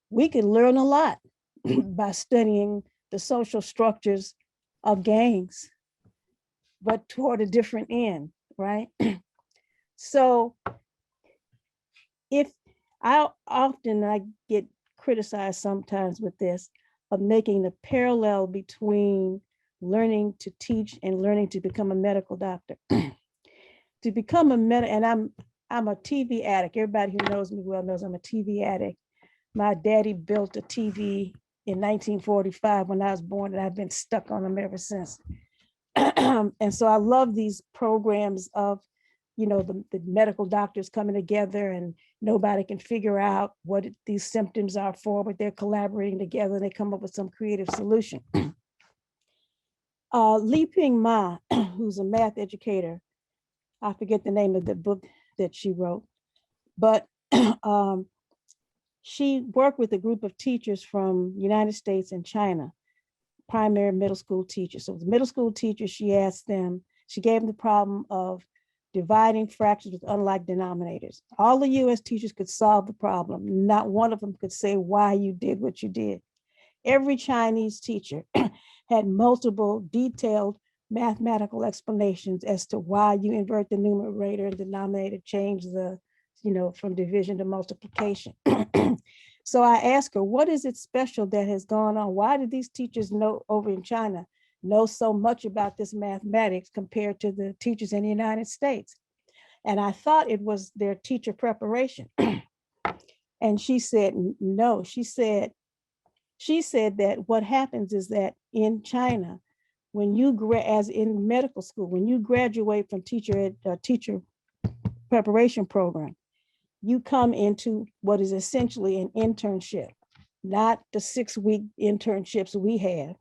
We can learn a lot by studying the social structures of gangs, but toward a different end, right? So I get criticized sometimes with this, of making the parallel between learning to teach and learning to become a medical doctor. To become and I'm a TV addict. Everybody who knows me well knows I'm a TV addict. My daddy built a TV in 1945 when I was born, and I've been stuck on them ever since. And so I love these programs of, the medical doctors coming together and nobody can figure out what these symptoms are for, but they're collaborating together and they come up with some creative solution. Li Ping Ma, who's a math educator, I forget the name of the book that she wrote, but she worked with a group of teachers from the United States and China, primary middle school teachers. So the middle school teachers, she gave them the problem of dividing fractions with unlike denominators. All the US teachers could solve the problem. Not one of them could say why you did what you did. Every Chinese teacher had multiple detailed mathematical explanations as to why you invert the numerator and denominator, change the, from division to multiplication. So I asked her, what is it special that has gone on? Why did these teachers over in China know so much about this mathematics compared to the teachers in the United States? And I thought it was their teacher preparation. And she said, no, she said that what happens is that in China, when you as in medical school, when you graduate from teacher preparation program, you come into what is essentially an internship, not the 6-week internships we have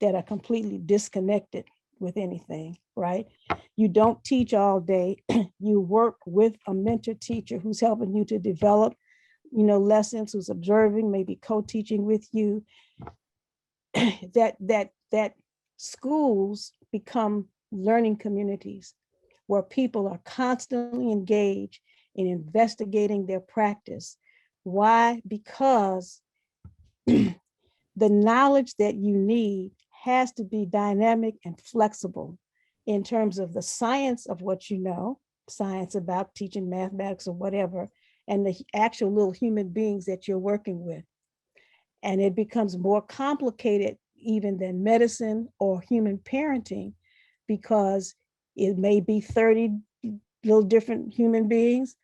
that are completely disconnected with anything, right? You don't teach all day. You work with a mentor teacher who's helping you to develop, lessons, who's observing, maybe co-teaching with you. That schools become learning communities where people are constantly engaged in investigating their practice. Why? Because the knowledge that you need has to be dynamic and flexible in terms of the science of what you know, science about teaching mathematics or whatever, and the actual little human beings that you're working with. And it becomes more complicated even than medicine or human parenting, because it may be 30 little different human beings.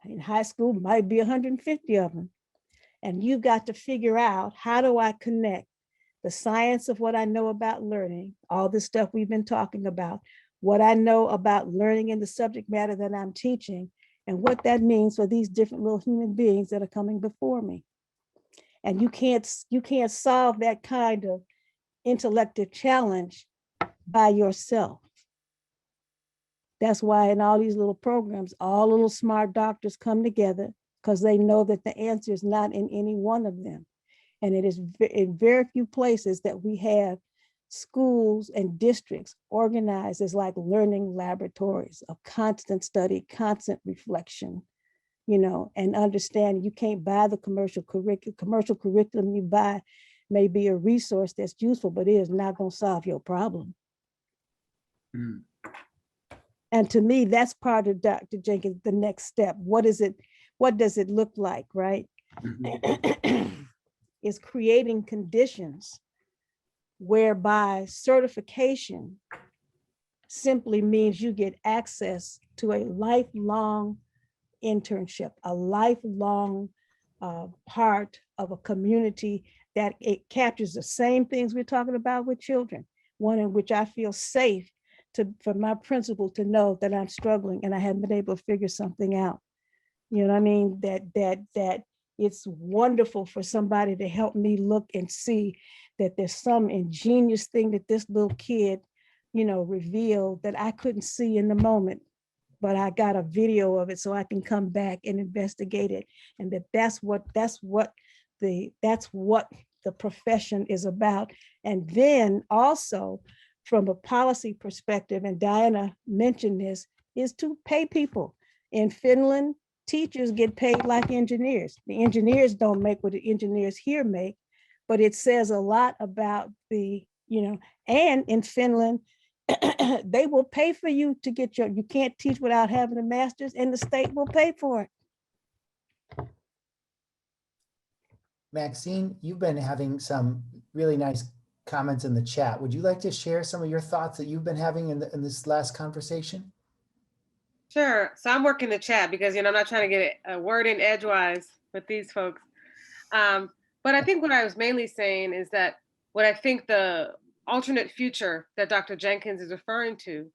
In high school, might be 150 of them. And you've got to figure out, how do I connect the science of what I know about learning, all the stuff we've been talking about, what I know about learning in the subject matter that I'm teaching, and what that means for these different little human beings that are coming before me. And you can't solve that kind of intellectual challenge by yourself. That's why in all these little programs, all little smart doctors come together, because they know that the answer is not in any one of them. And it is in very few places that we have schools and districts organized as like learning laboratories of constant study, constant reflection, and understand you can't buy the commercial curriculum you buy may be a resource that's useful, but it is not going to solve your problem. Mm. And to me, that's part of Dr. Jenkins, the next step. What does it look like, right? Mhm. Is creating conditions whereby certification simply means you get access to a lifelong internship, a lifelong part of a community that it captures the same things we're talking about with children, one in which I feel safe for my principal to know that I'm struggling and I haven't been able to figure something out. You know what I mean? That it's wonderful for somebody to help me look and see that there's some ingenious thing that this little kid, revealed that I couldn't see in the moment, but I got a video of it so I can come back and investigate it. And that's what the profession is about. And then also from a policy perspective, and Dianna mentioned this, is to pay people. In Finland, teachers get paid like engineers. The engineers don't make what the engineers here make, but it says a lot about and in Finland, they will pay for you to get you can't teach without having a master's, and the state will pay for it. Maxine, you've been having some really nice comments in the chat. Would you like to share some of your thoughts that you've been having in this last conversation? Sure. So I'm working the chat because, I'm not trying to get a word in edgewise with these folks. But I think what I was mainly saying is that what I think the alternate future that Dr. Jenkins is referring to,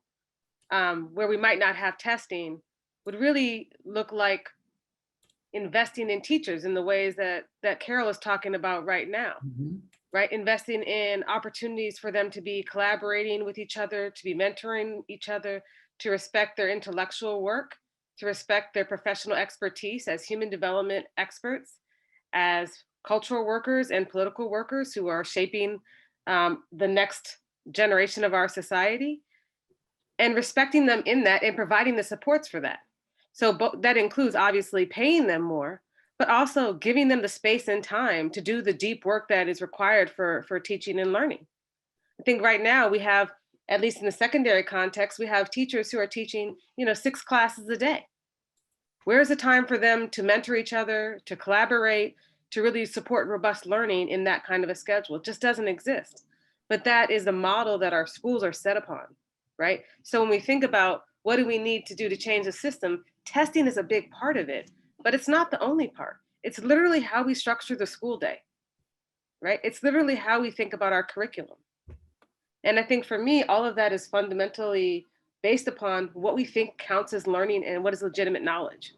where we might not have testing, would really look like investing in teachers in the ways that Carol is talking about right now, Mm-hmm. right? Investing in opportunities for them to be collaborating with each other, to be mentoring each other, to respect their intellectual work, to respect their professional expertise as human development experts, as cultural workers and political workers who are shaping the next generation of our society, and respecting them in that and providing the supports for that. So that includes obviously paying them more, but also giving them the space and time to do the deep work that is required for teaching and learning. I think right now we have, at least in the secondary context, we have teachers who are teaching, 6 classes a day. Where's the time for them to mentor each other, to collaborate, to really support robust learning in that kind of a schedule? It just doesn't exist. But that is the model that our schools are set upon, right? So when we think about what do we need to do to change the system, testing is a big part of it, but it's not the only part. It's literally how we structure the school day, right? It's literally how we think about our curriculum. And I think for me, all of that is fundamentally based upon what we think counts as learning and what is legitimate knowledge.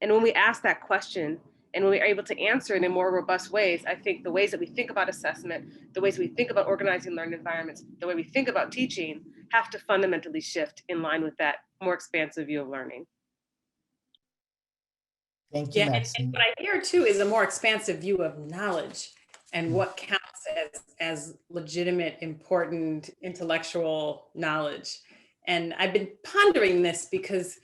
And when we ask that question and when we're able to answer it in more robust ways, I think the ways that we think about assessment, the ways we think about organizing learning environments, the way we think about teaching have to fundamentally shift in line with that more expansive view of learning. Thank you, Yeah, Maxine. and what I hear too is a more expansive view of knowledge and what counts as legitimate, important intellectual knowledge. And I've been pondering this because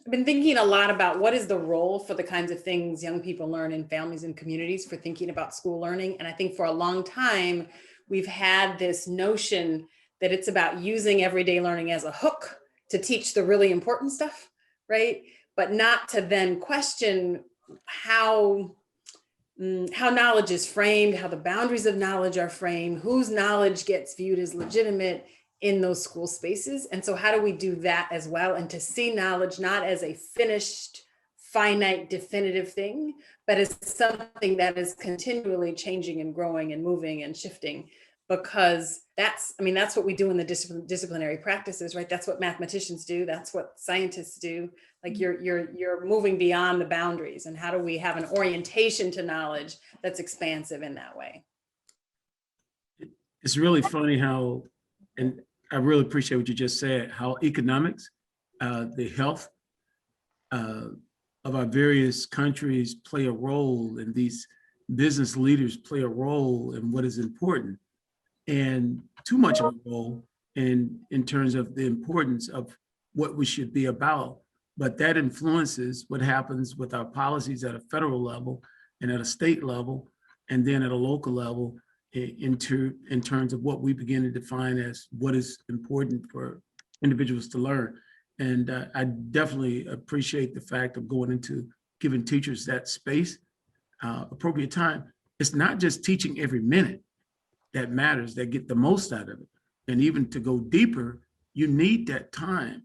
I've been thinking a lot about what is the role for the kinds of things young people learn in families and communities for thinking about school learning. And I think for a long time, we've had this notion that it's about using everyday learning as a hook to teach the really important stuff, right? But not to then question how knowledge is framed, how the boundaries of knowledge are framed, whose knowledge gets viewed as legitimate in those school spaces. And so how do we do that as well? And to see knowledge not as a finished, finite, definitive thing, but as something that is continually changing and growing and moving and shifting, because that's what we do in the disciplinary practices, right? That's what mathematicians do. That's what scientists do. Like you're moving beyond the boundaries. And how do we have an orientation to knowledge that's expansive in that way? It's really funny how, and I really appreciate what you just said, how economics, the health of our various countries play a role, and these business leaders play a role in what is important, and too much of a role in terms of the importance of what we should be about. But that influences what happens with our policies at a federal level and at a state level, and then at a local level in terms of what we begin to define as what is important for individuals to learn. And I definitely appreciate the fact of going into giving teachers that space, appropriate time. It's not just teaching every minute that matters, that get the most out of it. And even to go deeper, you need that time.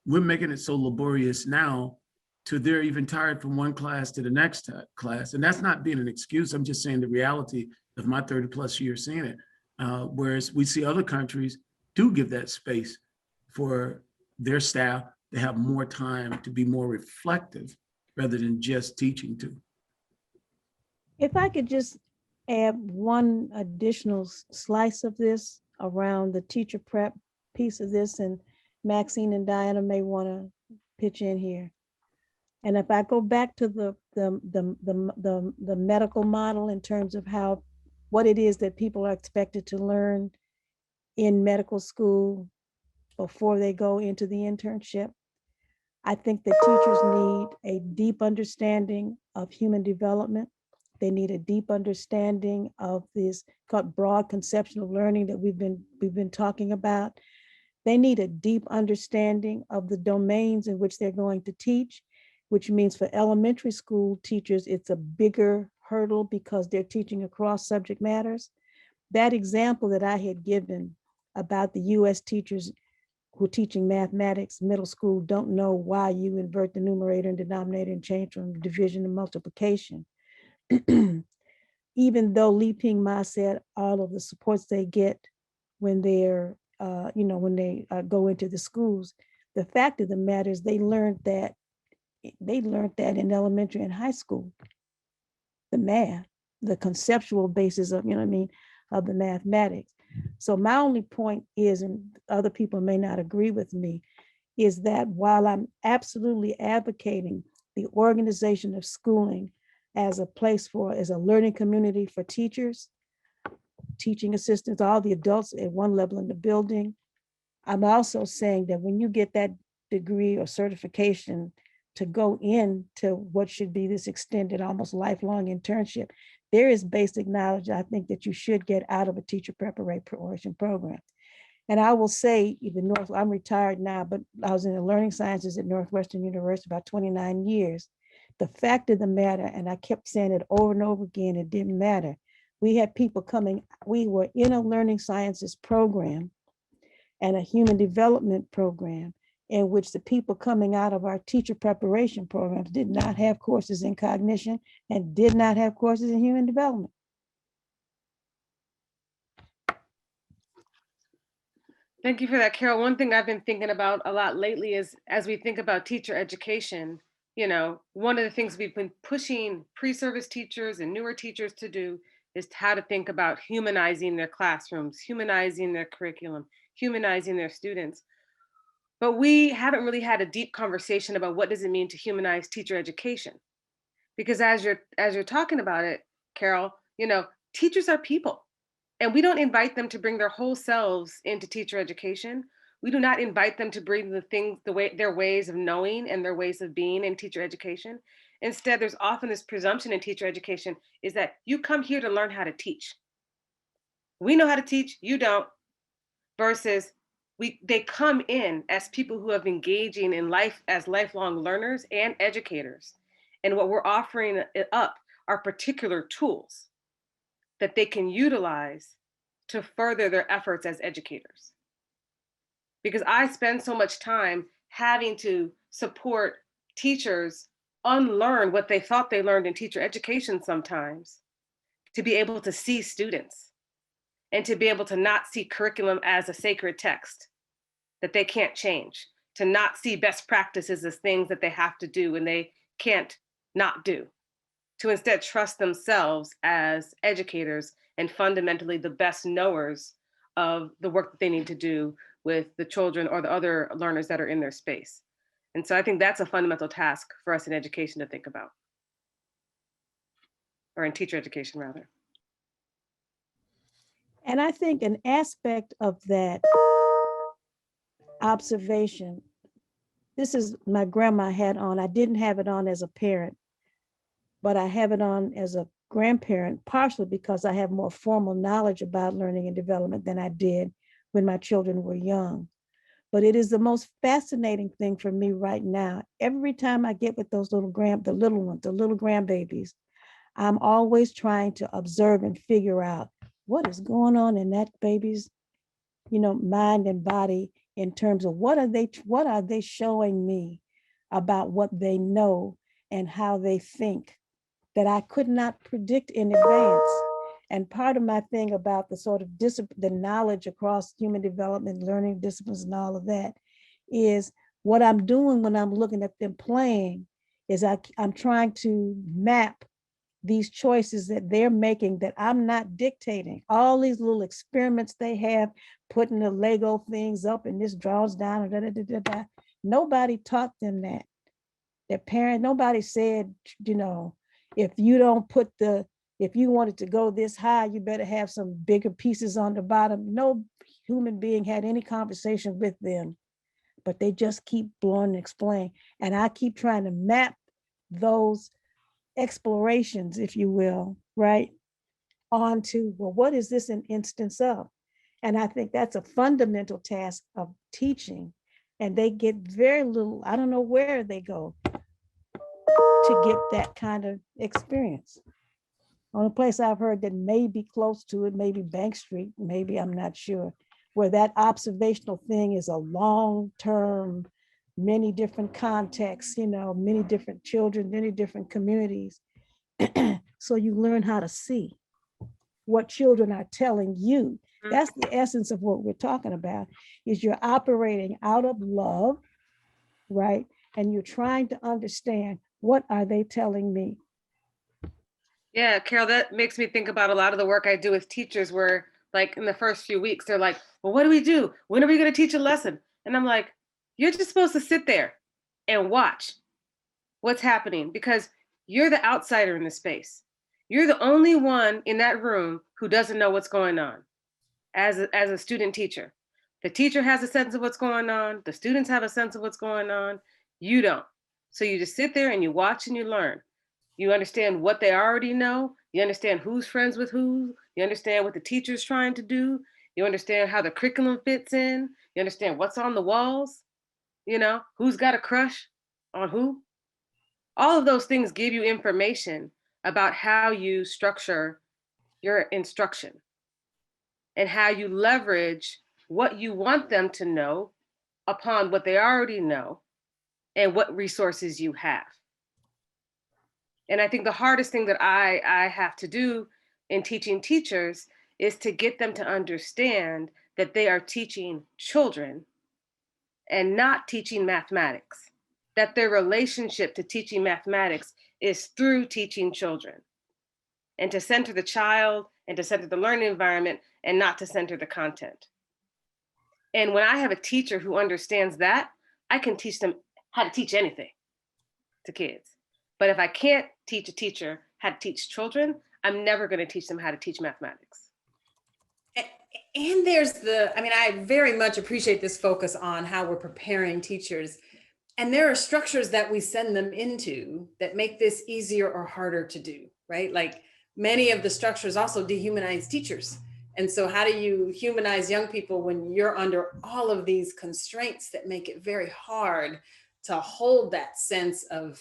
We're making it so laborious now to they're even tired from one class to the next class. And that's not being an excuse. I'm just saying the reality of my 30 plus years seeing it. Whereas we see other countries do give that space for their staff to have more time to be more reflective rather than just teaching to. If I could just add one additional slice of this around the teacher prep piece of this, and Maxine and Dianna may want to pitch in here. And if I go back to the medical model in terms of what it is that people are expected to learn in medical school before they go into the internship, I think that teachers need a deep understanding of human development. They need a deep understanding of this broad conception of learning that we've been talking about. They need a deep understanding of the domains in which they're going to teach, which means for elementary school teachers, it's a bigger hurdle because they're teaching across subject matters. That example that I had given about the US teachers who are teaching mathematics, middle school, don't know why you invert the numerator and denominator and change from division to multiplication. Even though Li Ping Ma said all of the supports they get when they're, when they go into the schools, the fact of the matter is they learned that in elementary and high school, the math, the conceptual basis of, of the mathematics. So my only point is, and other people may not agree with me, is that while I'm absolutely advocating the organization of schooling as a learning community for teachers, teaching assistants, all the adults at one level in the building, I'm also saying that when you get that degree or certification to go into what should be this extended, almost lifelong internship, there is basic knowledge I think that you should get out of a teacher preparation program. And I will say, even I'm retired now, but I was in the learning sciences at Northwestern University about 29 years. The fact of the matter, and I kept saying it over and over again, it didn't matter. We had people coming, we were in a learning sciences program and a human development program in which the people coming out of our teacher preparation programs did not have courses in cognition and did not have courses in human development. Thank you for that, Carol. One thing I've been thinking about a lot lately is, as we think about teacher education, one of the things we've been pushing pre-service teachers and newer teachers to do is how to think about humanizing their classrooms, humanizing their curriculum, humanizing their students. But we haven't really had a deep conversation about what does it mean to humanize teacher education. Because as you're talking about it, Carol, teachers are people. And we don't invite them to bring their whole selves into teacher education. We do not invite them to bring the things, their ways of knowing and their ways of being in teacher education. Instead, there's often this presumption in teacher education is that you come here to learn how to teach. We know how to teach, you don't, versus they come in as people who have been engaging in life as lifelong learners and educators. And what we're offering up are particular tools that they can utilize to further their efforts as educators. Because I spend so much time having to support teachers unlearn what they thought they learned in teacher education sometimes, to be able to see students and to be able to not see curriculum as a sacred text that they can't change, to not see best practices as things that they have to do and they can't not do, to instead trust themselves as educators and fundamentally the best knowers of the work that they need to do with the children or the other learners that are in their space. And so I think that's a fundamental task for us in education to think about, or in teacher education rather. And I think an aspect of that observation, this is my grandma hat on. I didn't have it on as a parent, but I have it on as a grandparent, partially because I have more formal knowledge about learning and development than I did when my children were young. But it is the most fascinating thing for me right now. Every time I get with those the little grandbabies, I'm always trying to observe and figure out what is going on in that baby's, mind and body in terms of what are they showing me about what they know and how they think that I could not predict in advance. And part of my thing about the sort of the knowledge across human development, learning disciplines and all of that is what I'm doing when I'm looking at them playing is I'm trying to map these choices that they're making that I'm not dictating. All these little experiments they have, putting the Lego things up and this draws down, nobody taught them that. Their parent, nobody said, if you don't if you wanted to go this high, you better have some bigger pieces on the bottom. No human being had any conversation with them, but they just keep blowing and explaining. And I keep trying to map those explorations, if you will, right, onto, well, what is this an instance of? And I think that's a fundamental task of teaching. And they get very little, I don't know where they go to get that kind of experience. Only place I've heard that may be close to it, maybe Bank Street, maybe, I'm not sure, where that observational thing is a long-term, many different contexts, many different children, many different communities. So you learn how to see what children are telling you. That's the essence of what we're talking about, is you're operating out of love, right? And you're trying to understand, what are they telling me? Yeah, Carol, that makes me think about a lot of the work I do with teachers where, like, in the first few weeks, they're like, well, what do we do? When are we going to teach a lesson? And I'm like, you're just supposed to sit there and watch what's happening, because you're the outsider in the space. You're the only one in that room who doesn't know what's going on as a student teacher. The teacher has a sense of what's going on. The students have a sense of what's going on. You don't. So you just sit there and you watch and you learn. You understand what they already know. You understand who's friends with who. You understand what the teacher's trying to do. You understand how the curriculum fits in. You understand what's on the walls. Who's got a crush on who. All of those things give you information about how you structure your instruction and how you leverage what you want them to know upon what they already know and what resources you have. And I think the hardest thing that I have to do in teaching teachers is to get them to understand that they are teaching children and not teaching mathematics, that their relationship to teaching mathematics is through teaching children, and to center the child and to center the learning environment and not to center the content. And when I have a teacher who understands that, I can teach them how to teach anything to kids. But if I can't teach a teacher how to teach children, I'm never going to teach them how to teach mathematics. And there's I very much appreciate this focus on how we're preparing teachers. And there are structures that we send them into that make this easier or harder to do, right? Like many of the structures also dehumanize teachers. And so how do you humanize young people when you're under all of these constraints that make it very hard to hold that sense of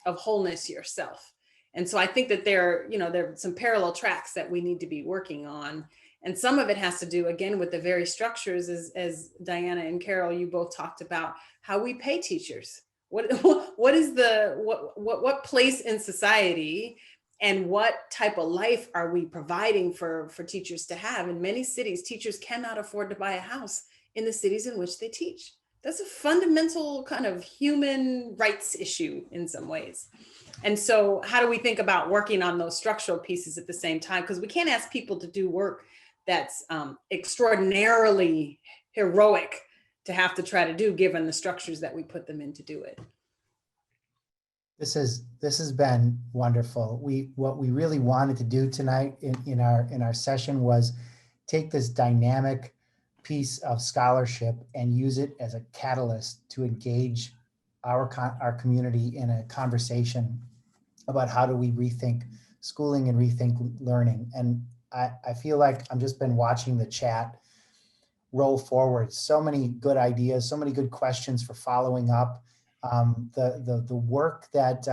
wholeness yourself? And so I think that there are some parallel tracks that we need to be working on. And some of it has to do, again, with the very structures, as Dianna and Carol, you both talked about, how we pay teachers. What place in society and what type of life are we providing for teachers to have? In many cities, teachers cannot afford to buy a house in the cities in which they teach. That's a fundamental kind of human rights issue in some ways. And so how do we think about working on those structural pieces at the same time? Because we can't ask people to do work that's extraordinarily heroic to have to try to do, given the structures that we put them in to do it. This has been wonderful. What we really wanted to do tonight in our session was take this dynamic piece of scholarship and use it as a catalyst to engage our community in a conversation about how do we rethink schooling and rethink learning. And I feel like I've just been watching the chat roll forward. So many good ideas, so many good questions for following up. The work that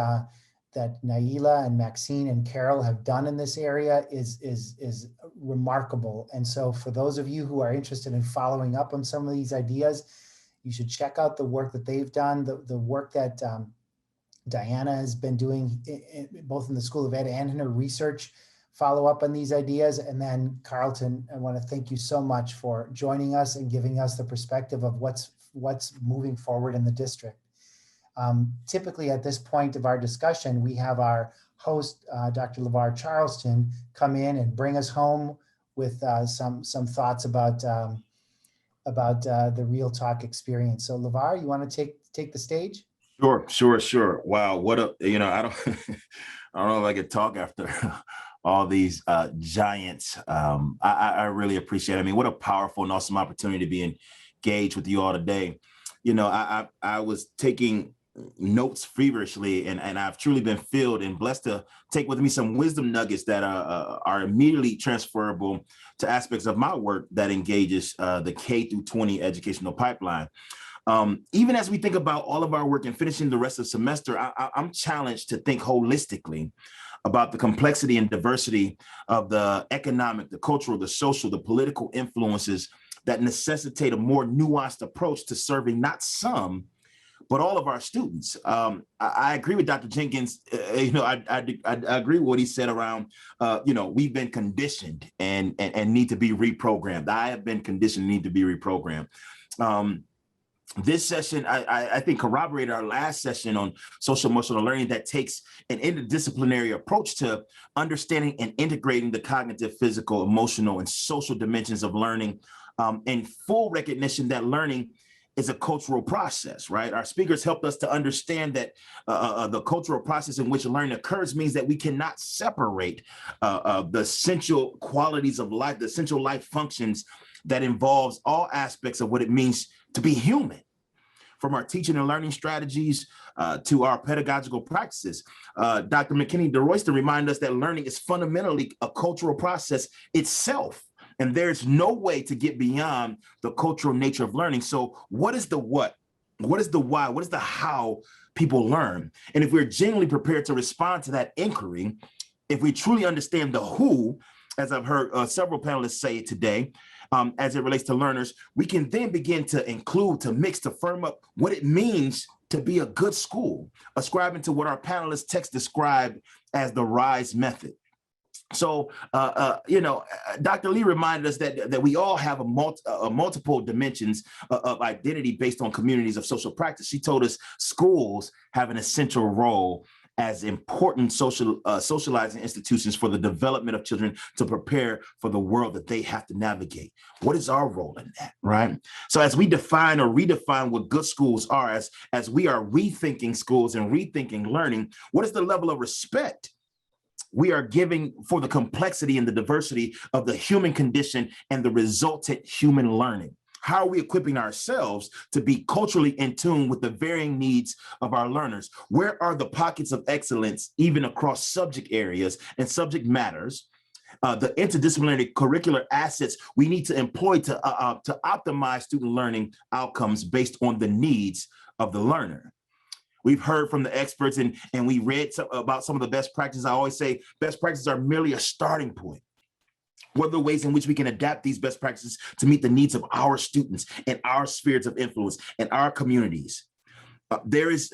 Naila and Maxine and Carol have done in this area is remarkable. And so for those of you who are interested in following up on some of these ideas, you should check out the work that they've done, the work that Dianna has been doing both in the School of Ed and in her research follow up on these ideas. And then Carlton, I want to thank you so much for joining us and giving us the perspective of what's moving forward in the district. Typically at this point of our discussion, we have our host, Dr. LeVar Charleston, come in and bring us home with some thoughts about the Real Talk experience. So LeVar, you want to take the stage? Sure. Wow, what a, I don't I don't know if I could talk after all these giants. I really appreciate it. I mean, what a powerful and awesome opportunity to be engaged with you all today. I was taking notes feverishly, and I've truly been filled and blessed to take with me some wisdom nuggets that are immediately transferable to aspects of my work that engages the K through 20 educational pipeline. Even as we think about all of our work and finishing the rest of the semester, I'm challenged to think holistically about the complexity and diversity of the economic, the cultural, the social, the political influences that necessitate a more nuanced approach to serving not some, but all of our students. I agree with Dr. Jenkins. I agree with what he said around, we've been conditioned and need to be reprogrammed. I have been conditioned and need to be reprogrammed. This session, I think, corroborated our last session on social emotional learning that takes an interdisciplinary approach to understanding and integrating the cognitive, physical, emotional, and social dimensions of learning, and full recognition that learning is a cultural process, right? Our speakers helped us to understand that the cultural process in which learning occurs means that we cannot separate the essential qualities of life, the essential life functions that involves all aspects of what it means to be human, from our teaching and learning strategies to our pedagogical practices. Dr. McKinney DeRoyster reminded us that learning is fundamentally a cultural process itself, and there's no way to get beyond the cultural nature of learning. So what is the what? What is the why? What is the how people learn? And if we're genuinely prepared to respond to that inquiry, if we truly understand the who, as I've heard several panelists say today, as it relates to learners, we can then begin to include, to mix, to firm up what it means to be a good school, ascribing to what our panelists text described as the RISE method. So, Dr. Lee reminded us that we all have multiple dimensions of identity based on communities of social practice. She told us schools have an essential role as important socializing institutions for the development of children to prepare for the world that they have to navigate. What is our role in that, right? So as we define or redefine what good schools are, as we are rethinking schools and rethinking learning, what is the level of respect we are giving for the complexity and the diversity of the human condition and the resultant human learning? How are we equipping ourselves to be culturally in tune with the varying needs of our learners? Where are the pockets of excellence, even across subject areas and subject matters? The interdisciplinary curricular assets we need to employ to optimize student learning outcomes based on the needs of the learner. We've heard from the experts and we read about some of the best practices. I always say best practices are merely a starting point. What are the ways in which we can adapt these best practices to meet the needs of our students and our spheres of influence and our communities? There is,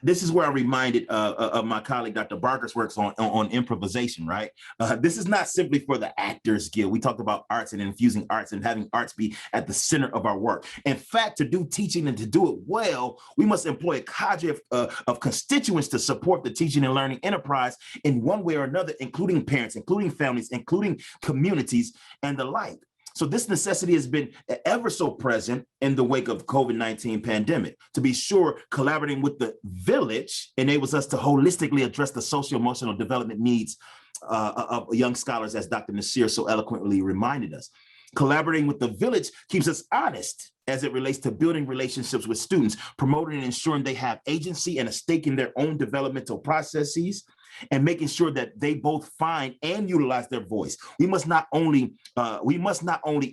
this is where I'm reminded of my colleague, Dr. Barker's works on improvisation, right? This is not simply for the Actors Guild. We talked about arts and infusing arts and having arts be at the center of our work. In fact, to do teaching and to do it well, we must employ a cadre of constituents to support the teaching and learning enterprise in one way or another, including parents, including families, including communities, and the like. So this necessity has been ever so present in the wake of COVID-19 pandemic. To be sure, collaborating with the village enables us to holistically address the socio-emotional development needs of young scholars, as Dr. Nasir so eloquently reminded us. Collaborating with the village keeps us honest as it relates to building relationships with students, promoting and ensuring they have agency and a stake in their own developmental processes, and making sure that they both find and utilize their voice. We must not only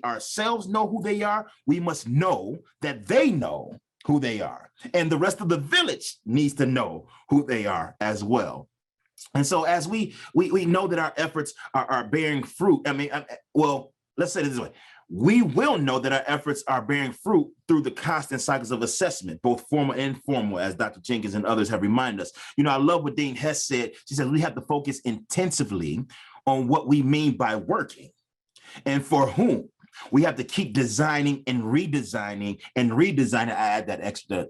ourselves know who they are, we must know that they know who they are. And the rest of the village needs to know who they are as well. And so as we know that our efforts are bearing fruit, let's say it this way. We will know that our efforts are bearing fruit through the constant cycles of assessment, both formal and informal, as Dr. Jenkins and others have reminded us. I love what Dianna Hess said. She said, we have to focus intensively on what we mean by working and for whom. We have to keep designing and redesigning. I add that extra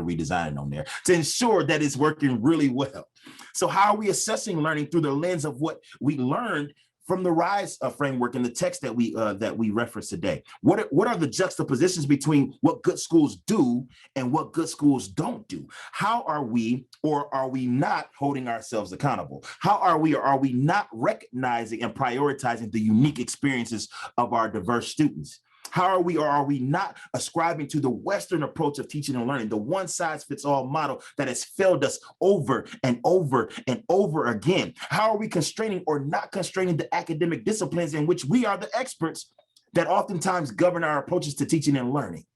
redesigning on there to ensure that it's working really well. So how are we assessing learning through the lens of what we learned from the RISE framework in the text that we referenced today? What are the juxtapositions between what good schools do and what good schools don't do? How are we or are we not holding ourselves accountable? How are we or are we not recognizing and prioritizing the unique experiences of our diverse students? How are we or are we not ascribing to the Western approach of teaching and learning, the one-size-fits-all model that has failed us over and over and over again? How are we constraining or not constraining the academic disciplines in which we are the experts that oftentimes govern our approaches to teaching and learning?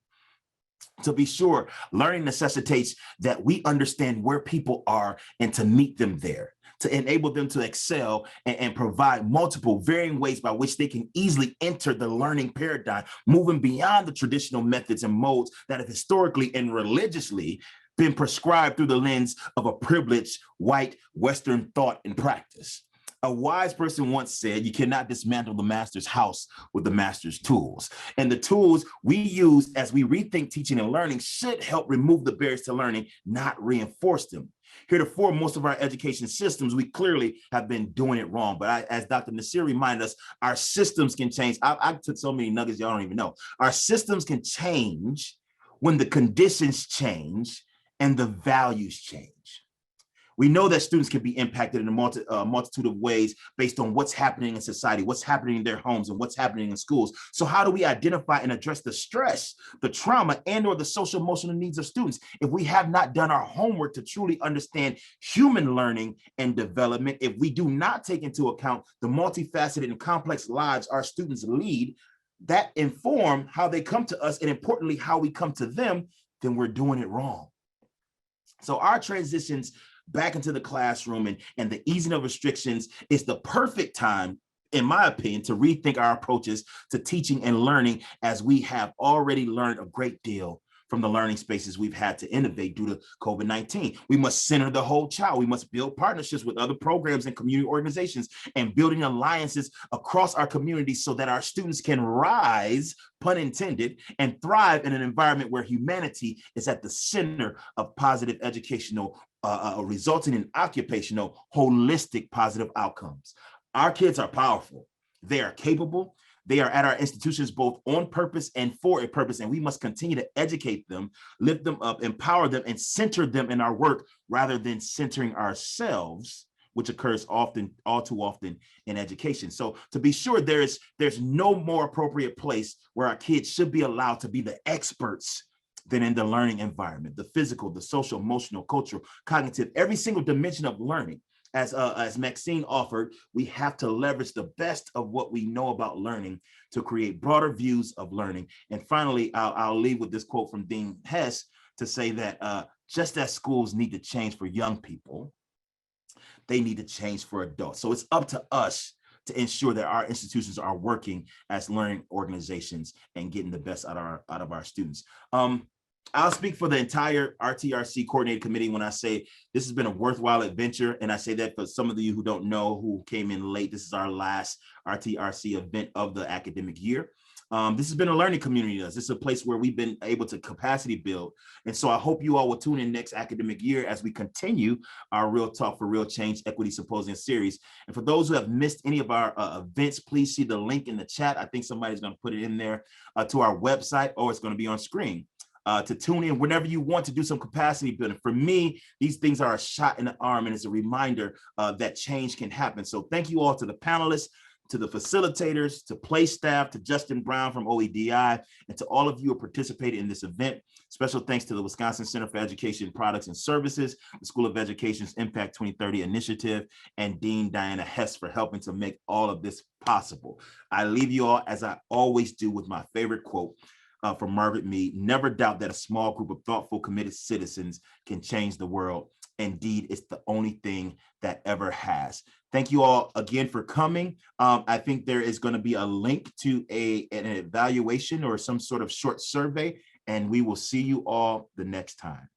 To be sure, learning necessitates that we understand where people are and to meet them there, to enable them to excel and provide multiple varying ways by which they can easily enter the learning paradigm, moving beyond the traditional methods and modes that have historically and religiously been prescribed through the lens of a privileged white Western thought and practice. A wise person once said, you cannot dismantle the master's house with the master's tools. And the tools we use as we rethink teaching and learning should help remove the barriers to learning, not reinforce them. Heretofore, most of our education systems, we clearly have been doing it wrong. But as Dr. Nasir reminded us, our systems can change. I took so many nuggets y'all don't even know. Our systems can change when the conditions change and the values change. We know that students can be impacted in a multitude of ways based on what's happening in society, what's happening in their homes, and what's happening in schools. So how do we identify and address the stress, the trauma, and or the social emotional needs of students if we have not done our homework to truly understand human learning and development? If we do not take into account the multifaceted and complex lives our students lead that inform how they come to us and importantly, how we come to them, then we're doing it wrong. So our transitions back into the classroom and the easing of restrictions is the perfect time, in my opinion, to rethink our approaches to teaching and learning, as we have already learned a great deal from the learning spaces we've had to innovate due to COVID-19. We must center the whole child. We must build partnerships with other programs and community organizations and building alliances across our communities so that our students can rise, pun intended, and thrive in an environment where humanity is at the center of positive educational resulting in occupational, holistic, positive outcomes. Our kids are powerful. They are capable. They are at our institutions both on purpose and for a purpose, and we must continue to educate them, lift them up, empower them, and center them in our work rather than centering ourselves which occurs often, all too often in education. So to be sure, there's no more appropriate place where our kids should be allowed to be the experts than in the learning environment, the physical, the social, emotional, cultural, cognitive, every single dimension of learning. As Maxine offered, we have to leverage the best of what we know about learning to create broader views of learning. And finally, I'll leave with this quote from Dianna Hess to say that just as schools need to change for young people, they need to change for adults. So it's up to us to ensure that our institutions are working as learning organizations and getting the best out of our students. I'll speak for the entire RTRC coordinating committee when I say this has been a worthwhile adventure. And I say that for some of you who don't know, who came in late, this is our last RTRC event of the academic year. This has been a learning community. This is a place where we've been able to capacity build. And so I hope you all will tune in next academic year as we continue our Real Talk for Real Change Equity Symposium series. And for those who have missed any of our events, please see the link in the chat. I think somebody's going to put it in there to our website, or it's going to be on screen. To tune in whenever you want to do some capacity building. For me, these things are a shot in the arm, and it's a reminder that change can happen. So thank you all to the panelists, to the facilitators, to Play staff, to Justin Brown from OEDI, and to all of you who participated in this event. Special thanks to the Wisconsin Center for Education Products and Services, the School of Education's Impact 2030 Initiative, and Dean Dianna Hess for helping to make all of this possible. I leave you all, as I always do, with my favorite quote from Margaret Mead: never doubt that a small group of thoughtful, committed citizens can change the world. Indeed, it's the only thing that ever has. Thank you all again for coming. I think there is going to be a link to an evaluation or some sort of short survey, and we will see you all the next time.